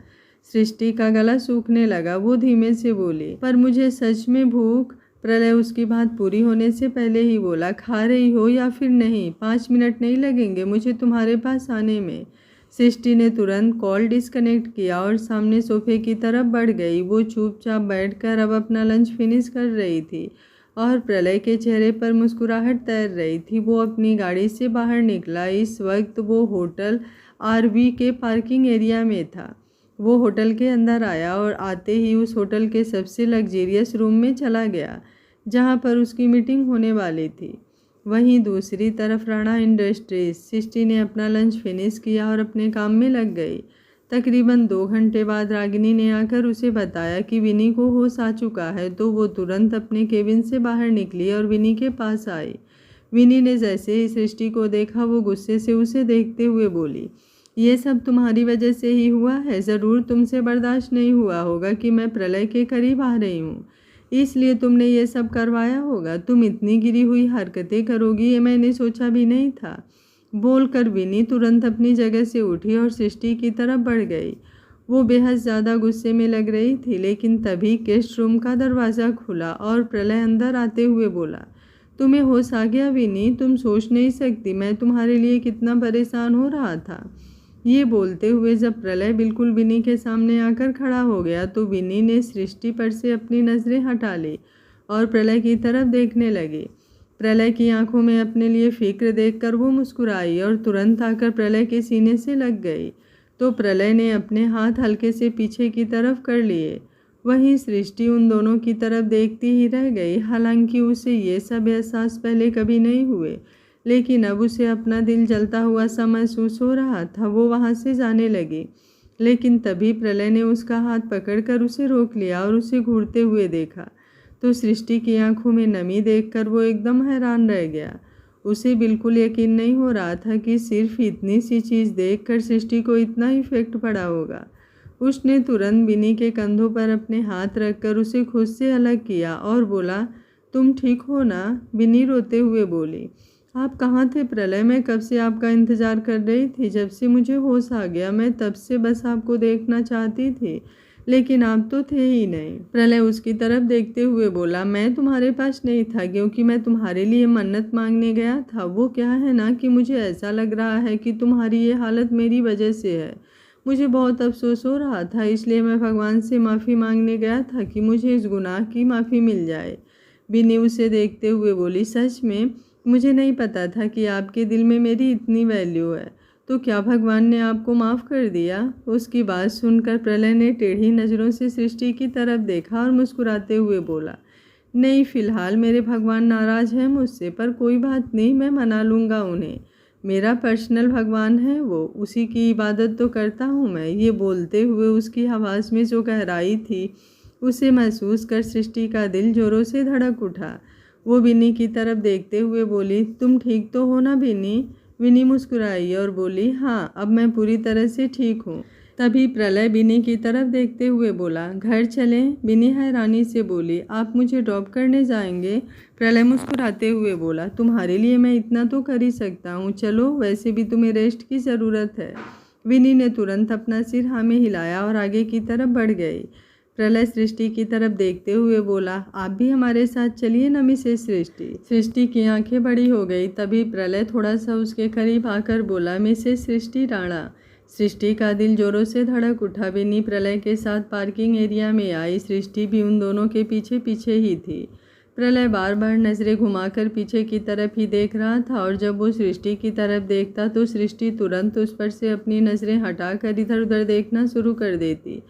सृष्टि का गला सूखने लगा। वो धीमे से बोली, पर मुझे सच में भूख। प्रलय उसकी बात पूरी होने से पहले ही बोला, खा रही हो या फिर नहीं? 5 मिनट नहीं लगेंगे मुझे तुम्हारे पास आने में। सृष्टि ने तुरंत कॉल डिस्कनेक्ट किया और सामने सोफे की तरफ बढ़ गई। वो चुपचाप बैठकर अब अपना लंच फिनिश कर रही थी और प्रलय के चेहरे पर मुस्कुराहट तैर रही थी। वो अपनी गाड़ी से बाहर निकला। इस वक्त वो होटल आरवी के पार्किंग एरिया में था। वो होटल के अंदर आया और आते ही उस होटल के सबसे लग्जेरियस रूम में चला गया जहां पर उसकी मीटिंग होने वाली थी। वहीं दूसरी तरफ राणा इंडस्ट्रीज। सृष्टि ने अपना लंच फिनिश किया और अपने काम में लग गई। तकरीबन 2 घंटे बाद रागिनी ने आकर उसे बताया कि विनी को होश आ चुका है, तो वो तुरंत अपने केबिन से बाहर निकली और विनी के पास आई। विनी ने जैसे ही सृष्टि को देखा वो गुस्से से उसे देखते हुए बोली, ये सब तुम्हारी वजह से ही हुआ है। ज़रूर तुमसे बर्दाश्त नहीं हुआ होगा कि मैं प्रलय के करीब आ रही हूँ, इसलिए तुमने ये सब करवाया होगा। तुम इतनी गिरी हुई हरकतें करोगी ये मैंने सोचा भी नहीं था। बोलकर विनी तुरंत अपनी जगह से उठी और सृष्टि की तरफ बढ़ गई। वो बेहद ज़्यादा गुस्से में लग रही थी, लेकिन तभी गेस्ट रूम का दरवाज़ा खुला और प्रलय अंदर आते हुए बोला, तुम्हें होश आ गया विनी? तुम सोच नहीं सकती मैं तुम्हारे लिए कितना परेशान हो रहा था। ये बोलते हुए जब प्रलय बिल्कुल विनी के सामने आकर खड़ा हो गया तो विनी ने सृष्टि पर से अपनी नज़रें हटा ली और प्रलय की तरफ देखने लगी। प्रलय की आंखों में अपने लिए फिक्र देखकर वो मुस्कुराई और तुरंत आकर प्रलय के सीने से लग गई। तो प्रलय ने अपने हाथ हल्के से पीछे की तरफ कर लिए। वहीं सृष्टि उन दोनों की तरफ देखती ही रह गई। हालांकि उसे ये सब एहसास पहले कभी नहीं हुए, लेकिन अब उसे अपना दिल जलता हुआ सा महसूस हो रहा था। वो वहाँ से जाने लगी, लेकिन तभी प्रलय ने उसका हाथ पकड़कर उसे रोक लिया और उसे घूरते हुए देखा। तो सृष्टि की आंखों में नमी देखकर वो एकदम हैरान रह गया। उसे बिल्कुल यकीन नहीं हो रहा था कि सिर्फ इतनी सी चीज़ देखकर सृष्टि को इतना इफेक्ट पड़ा होगा। उसने तुरंत विनी के कंधों पर अपने हाथ रखकर उसे खुद से अलग किया और बोला, तुम ठीक हो ना? विनी रोते हुए बोली, आप कहाँ थे प्रलय? मैं कब से आपका इंतज़ार कर रही थी। जब से मुझे होश आ गया मैं तब से बस आपको देखना चाहती थी, लेकिन आप तो थे ही नहीं। प्रलय उसकी तरफ देखते हुए बोला, मैं तुम्हारे पास नहीं था क्योंकि मैं तुम्हारे लिए मन्नत मांगने गया था। वो क्या है ना कि मुझे ऐसा लग रहा है कि तुम्हारी ये हालत मेरी वजह से है। मुझे बहुत अफसोस हो रहा था, इसलिए मैं भगवान से माफ़ी मांगने गया था कि मुझे इस गुनाह की माफ़ी मिल जाए। विनी उसे देखते हुए बोली, सच में मुझे नहीं पता था कि आपके दिल में मेरी इतनी वैल्यू है। तो क्या भगवान ने आपको माफ़ कर दिया? उसकी बात सुनकर प्रलय ने टेढ़ी नज़रों से सृष्टि की तरफ देखा और मुस्कुराते हुए बोला, नहीं, फ़िलहाल मेरे भगवान नाराज़ हैं मुझसे, पर कोई बात नहीं, मैं मना लूँगा उन्हें। मेरा पर्सनल भगवान है वो, उसी की इबादत तो करता हूँ मैं। ये बोलते हुए उसकी आवाज़ में जो गहराई थी उसे महसूस कर सृष्टि का दिल जोरों से धड़क उठा। वो विनी की तरफ देखते हुए बोली, तुम ठीक तो हो ना विनी? विनी मुस्कुराई और बोली, हाँ, अब मैं पूरी तरह से ठीक हूँ। तभी प्रलय विनी की तरफ देखते हुए बोला, घर चलें? विनी हैरानी से बोली, आप मुझे ड्रॉप करने जाएंगे? प्रलय मुस्कुराते हुए बोला, तुम्हारे लिए मैं इतना तो कर ही सकता हूँ, चलो, वैसे भी तुम्हें रेस्ट की ज़रूरत है। विनी ने तुरंत अपना सिर हाँ में हिलाया और आगे की तरफ बढ़ गई। प्रलय सृष्टि की तरफ देखते हुए बोला, आप भी हमारे साथ चलिए ना मिसेस सृष्टि। सृष्टि की आंखें बड़ी हो गई। तभी प्रलय थोड़ा सा उसके करीब आकर बोला, मिसेस सृष्टि राणा। सृष्टि का दिल जोरों से धड़क उठा। विनी प्रलय के साथ पार्किंग एरिया में आई। सृष्टि भी उन दोनों के पीछे पीछे ही थी। प्रलय बार बार नज़रें घुमाकर पीछे की तरफ ही देख रहा था और जब वो सृष्टि की तरफ देखता तो सृष्टि तुरंत उस पर से अपनी नज़रें हटाकर इधर उधर देखना शुरू कर देती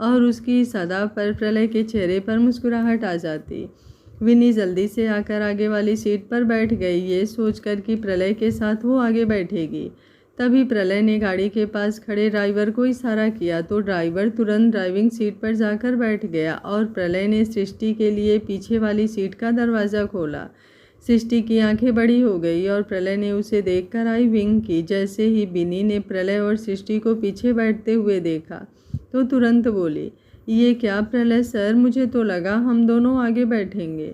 और उसकी सदा पर प्रलय के चेहरे पर मुस्कुराहट आ जाती। विनी जल्दी से आकर आगे वाली सीट पर बैठ गई, ये सोचकर कि प्रलय के साथ वो आगे बैठेगी। तभी प्रलय ने गाड़ी के पास खड़े ड्राइवर को इशारा किया तो ड्राइवर तुरंत ड्राइविंग सीट पर जाकर बैठ गया और प्रलय ने सृष्टि के लिए पीछे वाली सीट का दरवाज़ा खोला। सृष्टि की आंखें बड़ी हो गई और प्रलय ने उसे देखकर आई विंग की। जैसे ही विनी ने प्रलय और सृष्टि को पीछे बैठते हुए देखा तो तुरंत बोली, ये क्या प्रलय सर, मुझे तो लगा हम दोनों आगे बैठेंगे।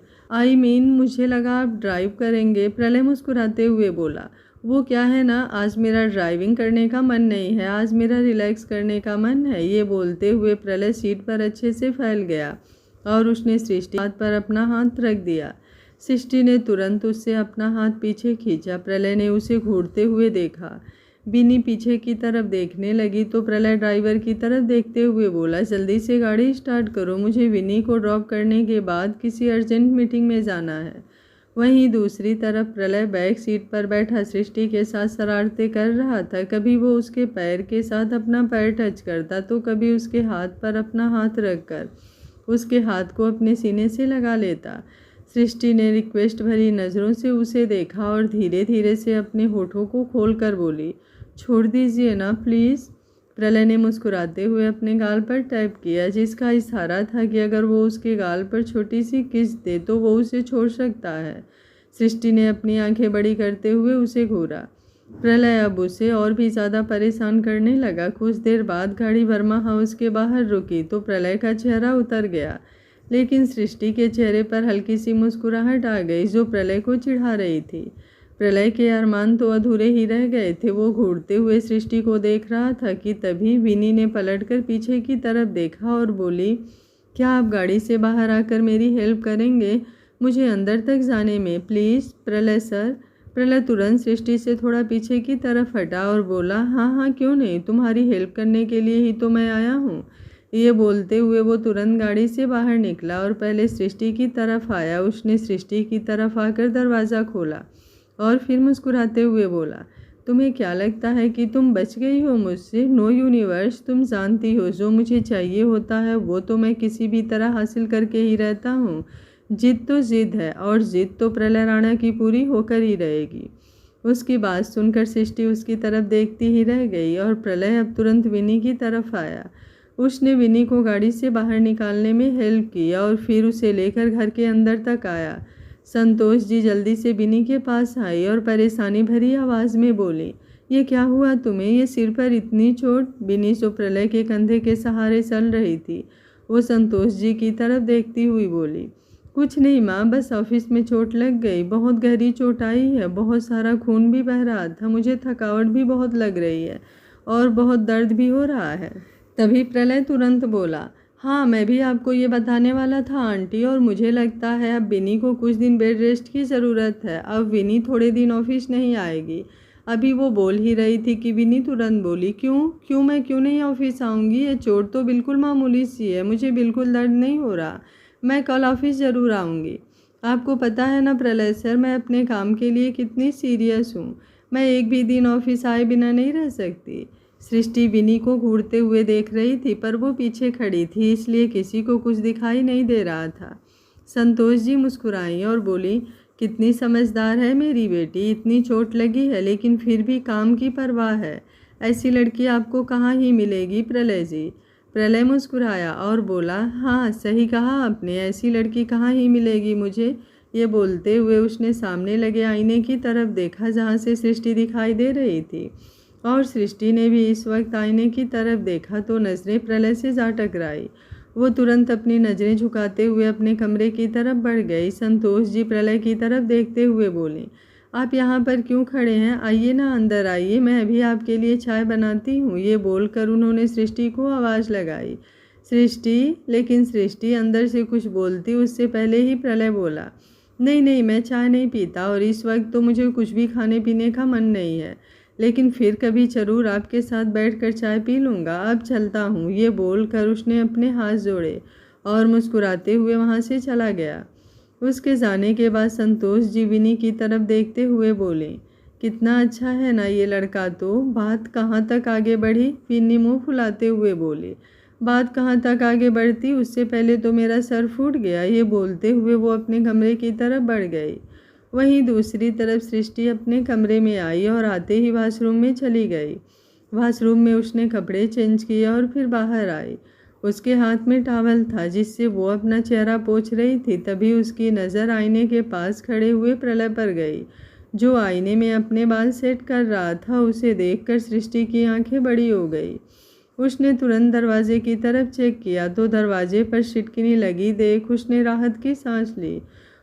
मुझे लगा आप ड्राइव करेंगे। प्रलय मुस्कुराते हुए बोला, वो क्या है ना, आज मेरा ड्राइविंग करने का मन नहीं है, आज मेरा रिलैक्स करने का मन है। ये बोलते हुए प्रलय सीट पर अच्छे से फैल गया और उसने सृष्टि हाथ पर अपना हाथ रख दिया। सृष्टि ने तुरंत उससे अपना हाथ पीछे खींचा। प्रलय ने उसे घूरते हुए देखा। बिनी पीछे की तरफ देखने लगी तो प्रलय ड्राइवर की तरफ देखते हुए बोला, जल्दी से गाड़ी स्टार्ट करो, मुझे विनी को ड्रॉप करने के बाद किसी अर्जेंट मीटिंग में जाना है। वहीं दूसरी तरफ प्रलय बैक सीट पर बैठा सृष्टि के साथ शरारतें कर रहा था। कभी वो उसके पैर के साथ अपना पैर टच करता तो कभी उसके हाथ पर अपना हाथ रखकर उसके हाथ को अपने सीने से लगा लेता। सृष्टि ने रिक्वेस्ट भरी नज़रों से उसे देखा और धीरे धीरे से अपने होठों को खोलकर बोली, छोड़ दीजिए ना प्लीज़। प्रलय ने मुस्कुराते हुए अपने गाल पर टैप किया, जिसका इशारा था कि अगर वो उसके गाल पर छोटी सी किस दे तो वो उसे छोड़ सकता है। सृष्टि ने अपनी आंखें बड़ी करते हुए उसे घूरा। प्रलय अब उसे और भी ज़्यादा परेशान करने लगा। कुछ देर बाद गाड़ी वर्मा हाउस के बाहर रुकी तो प्रलय का चेहरा उतर गया, लेकिन सृष्टि के चेहरे पर हल्की सी मुस्कुराहट आ गई जो प्रलय को चिढ़ा रही थी। प्रलय के अरमान तो अधूरे ही रह गए थे। वो घूरते हुए सृष्टि को देख रहा था कि तभी विनी ने पलटकर पीछे की तरफ देखा और बोली, क्या आप गाड़ी से बाहर आकर मेरी हेल्प करेंगे मुझे अंदर तक जाने में प्लीज़? प्रलय सर। प्रलय तुरंत सृष्टि से थोड़ा पीछे की तरफ हटा और बोला, हाँ हाँ क्यों नहीं, तुम्हारी हेल्प करने के लिए ही तो मैं आया हूँ। ये बोलते हुए वो तुरंत गाड़ी से बाहर निकला और पहले सृष्टि की तरफ आया। उसने सृष्टि की तरफ आकर दरवाज़ा खोला और फिर मुस्कुराते हुए बोला, तुम्हें क्या लगता है कि तुम बच गई हो मुझसे? नो यूनिवर्स, तुम जानती हो जो मुझे चाहिए होता है वो तो मैं किसी भी तरह हासिल करके ही रहता हूँ। जिद तो जिद है और जिद तो प्रलय राणा की पूरी होकर ही रहेगी। उसकी बात सुनकर सृष्टि उसकी तरफ देखती ही रह गई और प्रलय अब तुरंत विनी की तरफ आया। उसने विनी को गाड़ी से बाहर निकालने में हेल्प की और फिर उसे लेकर घर के अंदर तक आया। संतोष जी जल्दी से विनी के पास आई और परेशानी भरी आवाज़ में बोली, ये क्या हुआ तुम्हें? ये सिर पर इतनी चोट? विनी जो प्रलय के कंधे के सहारे चल रही थी वो संतोष जी की तरफ देखती हुई बोली, कुछ नहीं माँ, बस ऑफिस में चोट लग गई। बहुत गहरी चोट आई है, बहुत सारा खून भी बह रहा था, मुझे थकावट भी बहुत लग रही है और बहुत दर्द भी हो रहा है। तभी प्रलय तुरंत बोला, हाँ मैं भी आपको ये बताने वाला था आंटी, और मुझे लगता है अब विनी को कुछ दिन बेड रेस्ट की ज़रूरत है। अब विनी थोड़े दिन ऑफिस नहीं आएगी। अभी वो बोल ही रही थी कि विनी तुरंत बोली, क्यों मैं क्यों नहीं ऑफिस आऊँगी? ये चोट तो बिल्कुल मामूली सी है, मुझे बिल्कुल दर्द नहीं हो रहा, मैं कल ऑफिस ज़रूर आऊँगी। आपको पता है ना प्रलय सर, मैं अपने काम के लिए कितनी सीरियस हूँ। मैं एक भी दिन ऑफिस आए बिना नहीं रह सकती। सृष्टि विनी को घूरते हुए देख रही थी पर वो पीछे खड़ी थी इसलिए किसी को कुछ दिखाई नहीं दे रहा था। संतोष जी मुस्कुराई और बोली, कितनी समझदार है मेरी बेटी, इतनी चोट लगी है लेकिन फिर भी काम की परवाह है। ऐसी लड़की आपको कहाँ ही मिलेगी प्रलय जी। प्रलय मुस्कुराया और बोला, हाँ सही कहा आपने, ऐसी लड़की कहाँ ही मिलेगी मुझे। ये बोलते हुए उसने सामने लगे आईने की तरफ देखा जहाँ से सृष्टि दिखाई दे रही थी और सृष्टि ने भी इस वक्त आईने की तरफ देखा तो नज़रें प्रलय से जा टकराई। वो तुरंत अपनी नज़रें झुकाते हुए अपने कमरे की तरफ बढ़ गई। संतोष जी प्रलय की तरफ देखते हुए बोले, आप यहाँ पर क्यों खड़े हैं? आइए ना अंदर आइए, मैं अभी आपके लिए चाय बनाती हूँ। ये बोलकर उन्होंने सृष्टि को आवाज़ लगाई, सृष्टि। लेकिन सृष्टि अंदर से कुछ बोलती उससे पहले ही प्रलय बोला, नहीं मैं चाय नहीं पीता और इस वक्त तो मुझे कुछ भी खाने पीने का मन नहीं है, लेकिन फिर कभी ज़रूर आपके साथ बैठकर चाय पी लूँगा। अब चलता हूँ। ये बोलकर उसने अपने हाथ जोड़े और मुस्कुराते हुए वहाँ से चला गया। उसके जाने के बाद संतोष जी विनी की तरफ देखते हुए बोले, कितना अच्छा है ना ये लड़का। तो बात कहाँ तक आगे बढ़ी? विनी मुँह फुलाते हुए बोली, बात कहाँ तक आगे बढ़ती, उससे पहले तो मेरा सर फूट गया। ये बोलते हुए वो अपने कमरे की तरफ बढ़ गई। वहीं दूसरी तरफ सृष्टि अपने कमरे में आई और आते ही वॉशरूम में चली गई। वॉशरूम में उसने कपड़े चेंज किए और फिर बाहर आई। उसके हाथ में टॉवल था जिससे वो अपना चेहरा पोंछ रही थी। तभी उसकी नज़र आईने के पास खड़े हुए प्रलय पर गई, जो आईने में अपने बाल सेट कर रहा था। उसे देखकर सृष्टि की आंखें बड़ी हो गई। उसने तुरंत दरवाजे की तरफ चेक किया तो दरवाजे पर छिटकनी लगी देख उसने राहत की सांस ली।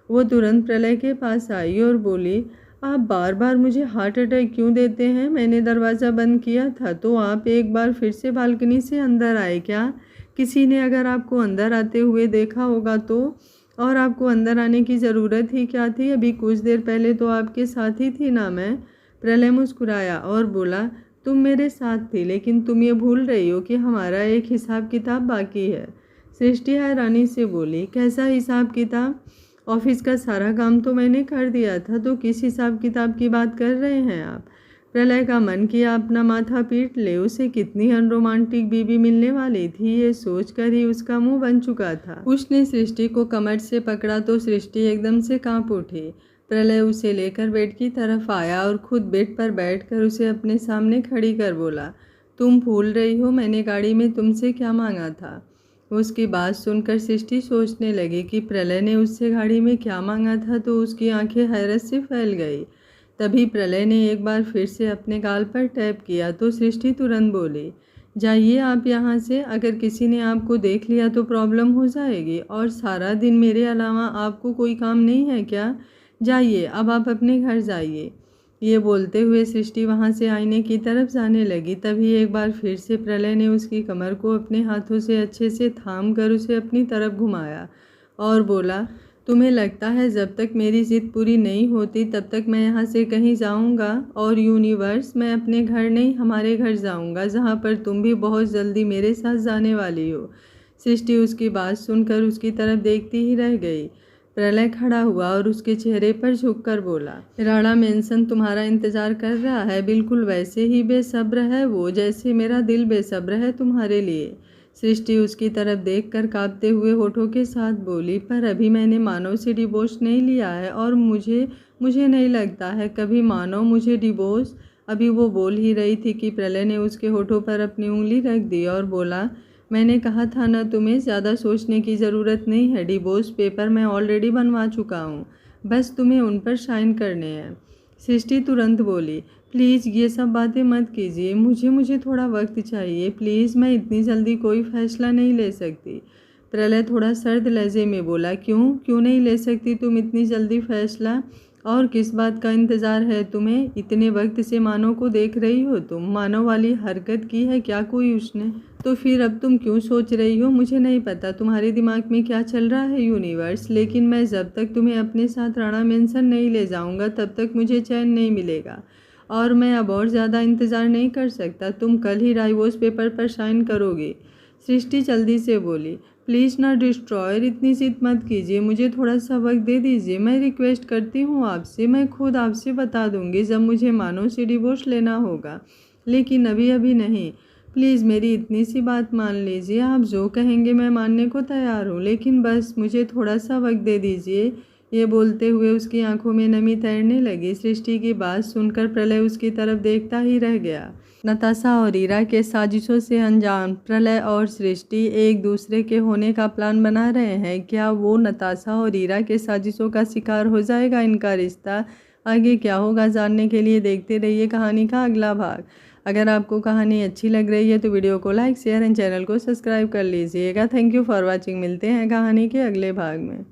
वो तुरंत प्रलय के पास आई और बोली, आप बार बार मुझे हार्ट अटैक क्यों देते हैं? मैंने दरवाज़ा बंद किया था तो आप एक बार फिर से बालकनी से अंदर आए क्या? किसी ने अगर आपको अंदर आते हुए देखा होगा तो, और आपको अंदर आने की ज़रूरत ही क्या थी, अभी कुछ देर पहले तो आपके साथ ही थी ना मैं। प्रलय मुस्कुराया और बोला, तुम मेरे साथ थी, लेकिन तुम ये भूल रही हो कि हमारा एक हिसाब किताब बाकी है। सृष्टि हैरानी से बोली, कैसा हिसाब किताब? ऑफिस का सारा काम तो मैंने कर दिया था, तो किस हिसाब किताब की बात कर रहे हैं आप? प्रलय का मन किया अपना माथा पीट ले, उसे कितनी अनरोमांटिक बीबी मिलने वाली थी, ये सोचकर ही उसका मुंह बन चुका था। उसने सृष्टि को कमर से पकड़ा तो सृष्टि एकदम से कांप उठी। प्रलय उसे लेकर बेड की तरफ आया और खुद बेड पर बैठकर उसे अपने सामने खड़ी कर बोला, तुम भूल रही हो मैंने गाड़ी में तुमसे क्या मांगा था? उसकी बात सुनकर सृष्टि सोचने लगी कि प्रलय ने उससे गाड़ी में क्या मांगा था, तो उसकी आंखें हैरत से फैल गई। तभी प्रलय ने एक बार फिर से अपने गाल पर टैप किया तो सृष्टि तुरंत बोली, जाइए आप यहाँ से, अगर किसी ने आपको देख लिया तो प्रॉब्लम हो जाएगी। और सारा दिन मेरे अलावा आपको कोई काम नहीं है क्या? जाइए, अब आप अपने घर जाइए। ये बोलते हुए सृष्टि वहाँ से आईने की तरफ जाने लगी। तभी एक बार फिर से प्रलय ने उसकी कमर को अपने हाथों से अच्छे से थाम कर उसे अपनी तरफ घुमाया और बोला, तुम्हें लगता है जब तक मेरी जिद पूरी नहीं होती तब तक मैं यहाँ से कहीं जाऊँगा? और यूनिवर्स, मैं अपने घर नहीं हमारे घर जाऊँगा, जहाँ पर तुम भी बहुत जल्दी मेरे साथ जाने वाली हो। सृष्टि उसकी बात सुनकर उसकी तरफ देखती ही रह गई। प्रलय खड़ा हुआ और उसके चेहरे पर झुककर बोला, राणा मेंशन तुम्हारा इंतजार कर रहा है, बिल्कुल वैसे ही बेसब्र है वो जैसे मेरा दिल बेसब्र है तुम्हारे लिए। सृष्टि उसकी तरफ देखकर कांपते हुए होठों के साथ बोली, पर अभी मैंने मानव से डिवोर्स नहीं लिया है और मुझे नहीं लगता है कभी मानव मुझे डिवोर्स। अभी वो बोल ही रही थी कि प्रलय ने उसके होठों पर अपनी उंगली रख दी और बोला, मैंने कहा था ना तुम्हें ज़्यादा सोचने की ज़रूरत नहीं है, डिवोर्स पेपर मैं ऑलरेडी बनवा चुका हूँ, बस तुम्हें उन पर साइन करने हैं। सृष्टि तुरंत बोली, प्लीज़ ये सब बातें मत कीजिए, मुझे थोड़ा वक्त चाहिए प्लीज़, मैं इतनी जल्दी कोई फ़ैसला नहीं ले सकती। प्रलय थोड़ा सर्द लहजे में बोला, क्यों नहीं ले सकती तुम इतनी जल्दी फ़ैसला? और किस बात का इंतज़ार है तुम्हें? इतने वक्त से मानव को देख रही हो तुम, मानव वाली हरकत की है क्या कोई उसने? तो फिर अब तुम क्यों सोच रही हो? मुझे नहीं पता तुम्हारे दिमाग में क्या चल रहा है यूनिवर्स, लेकिन मैं जब तक तुम्हें अपने साथ राणा मेंशन नहीं ले जाऊंगा तब तक मुझे चैन नहीं मिलेगा, और मैं अब और ज़्यादा इंतज़ार नहीं कर सकता। तुम कल ही डाइवोर्स पेपर पर साइन करोगे। सृष्टि जल्दी से बोली, प्लीज़ ना डिस्ट्रॉयर, इतनी जिद मत कीजिए, मुझे थोड़ा सा वक्त दे दीजिए, मैं रिक्वेस्ट करती हूँ आपसे, मैं खुद आपसे बता दूँगी जब मुझे मानव से डिवोर्स लेना होगा, लेकिन अभी नहीं। प्लीज़ मेरी इतनी सी बात मान लीजिए, आप जो कहेंगे मैं मानने को तैयार हूँ, लेकिन बस मुझे थोड़ा सा वक्त दे दीजिए। ये बोलते हुए उसकी आंखों में नमी तैरने लगी। सृष्टि की बात सुनकर प्रलय उसकी तरफ देखता ही रह गया। नताशा और ईरा के साजिशों से अनजान प्रलय और सृष्टि एक दूसरे के होने का प्लान बना रहे हैं। क्या वो नताशा और ईरा के साजिशों का शिकार हो जाएगा इनका रिश्ता? आगे क्या होगा जानने के लिए देखते रहिए कहानी का अगला भाग। अगर आपको कहानी अच्छी लग रही है तो वीडियो को लाइक शेयर एंड चैनल को सब्सक्राइब कर लीजिएगा। Thank you for watching. मिलते हैं कहानी के अगले भाग में।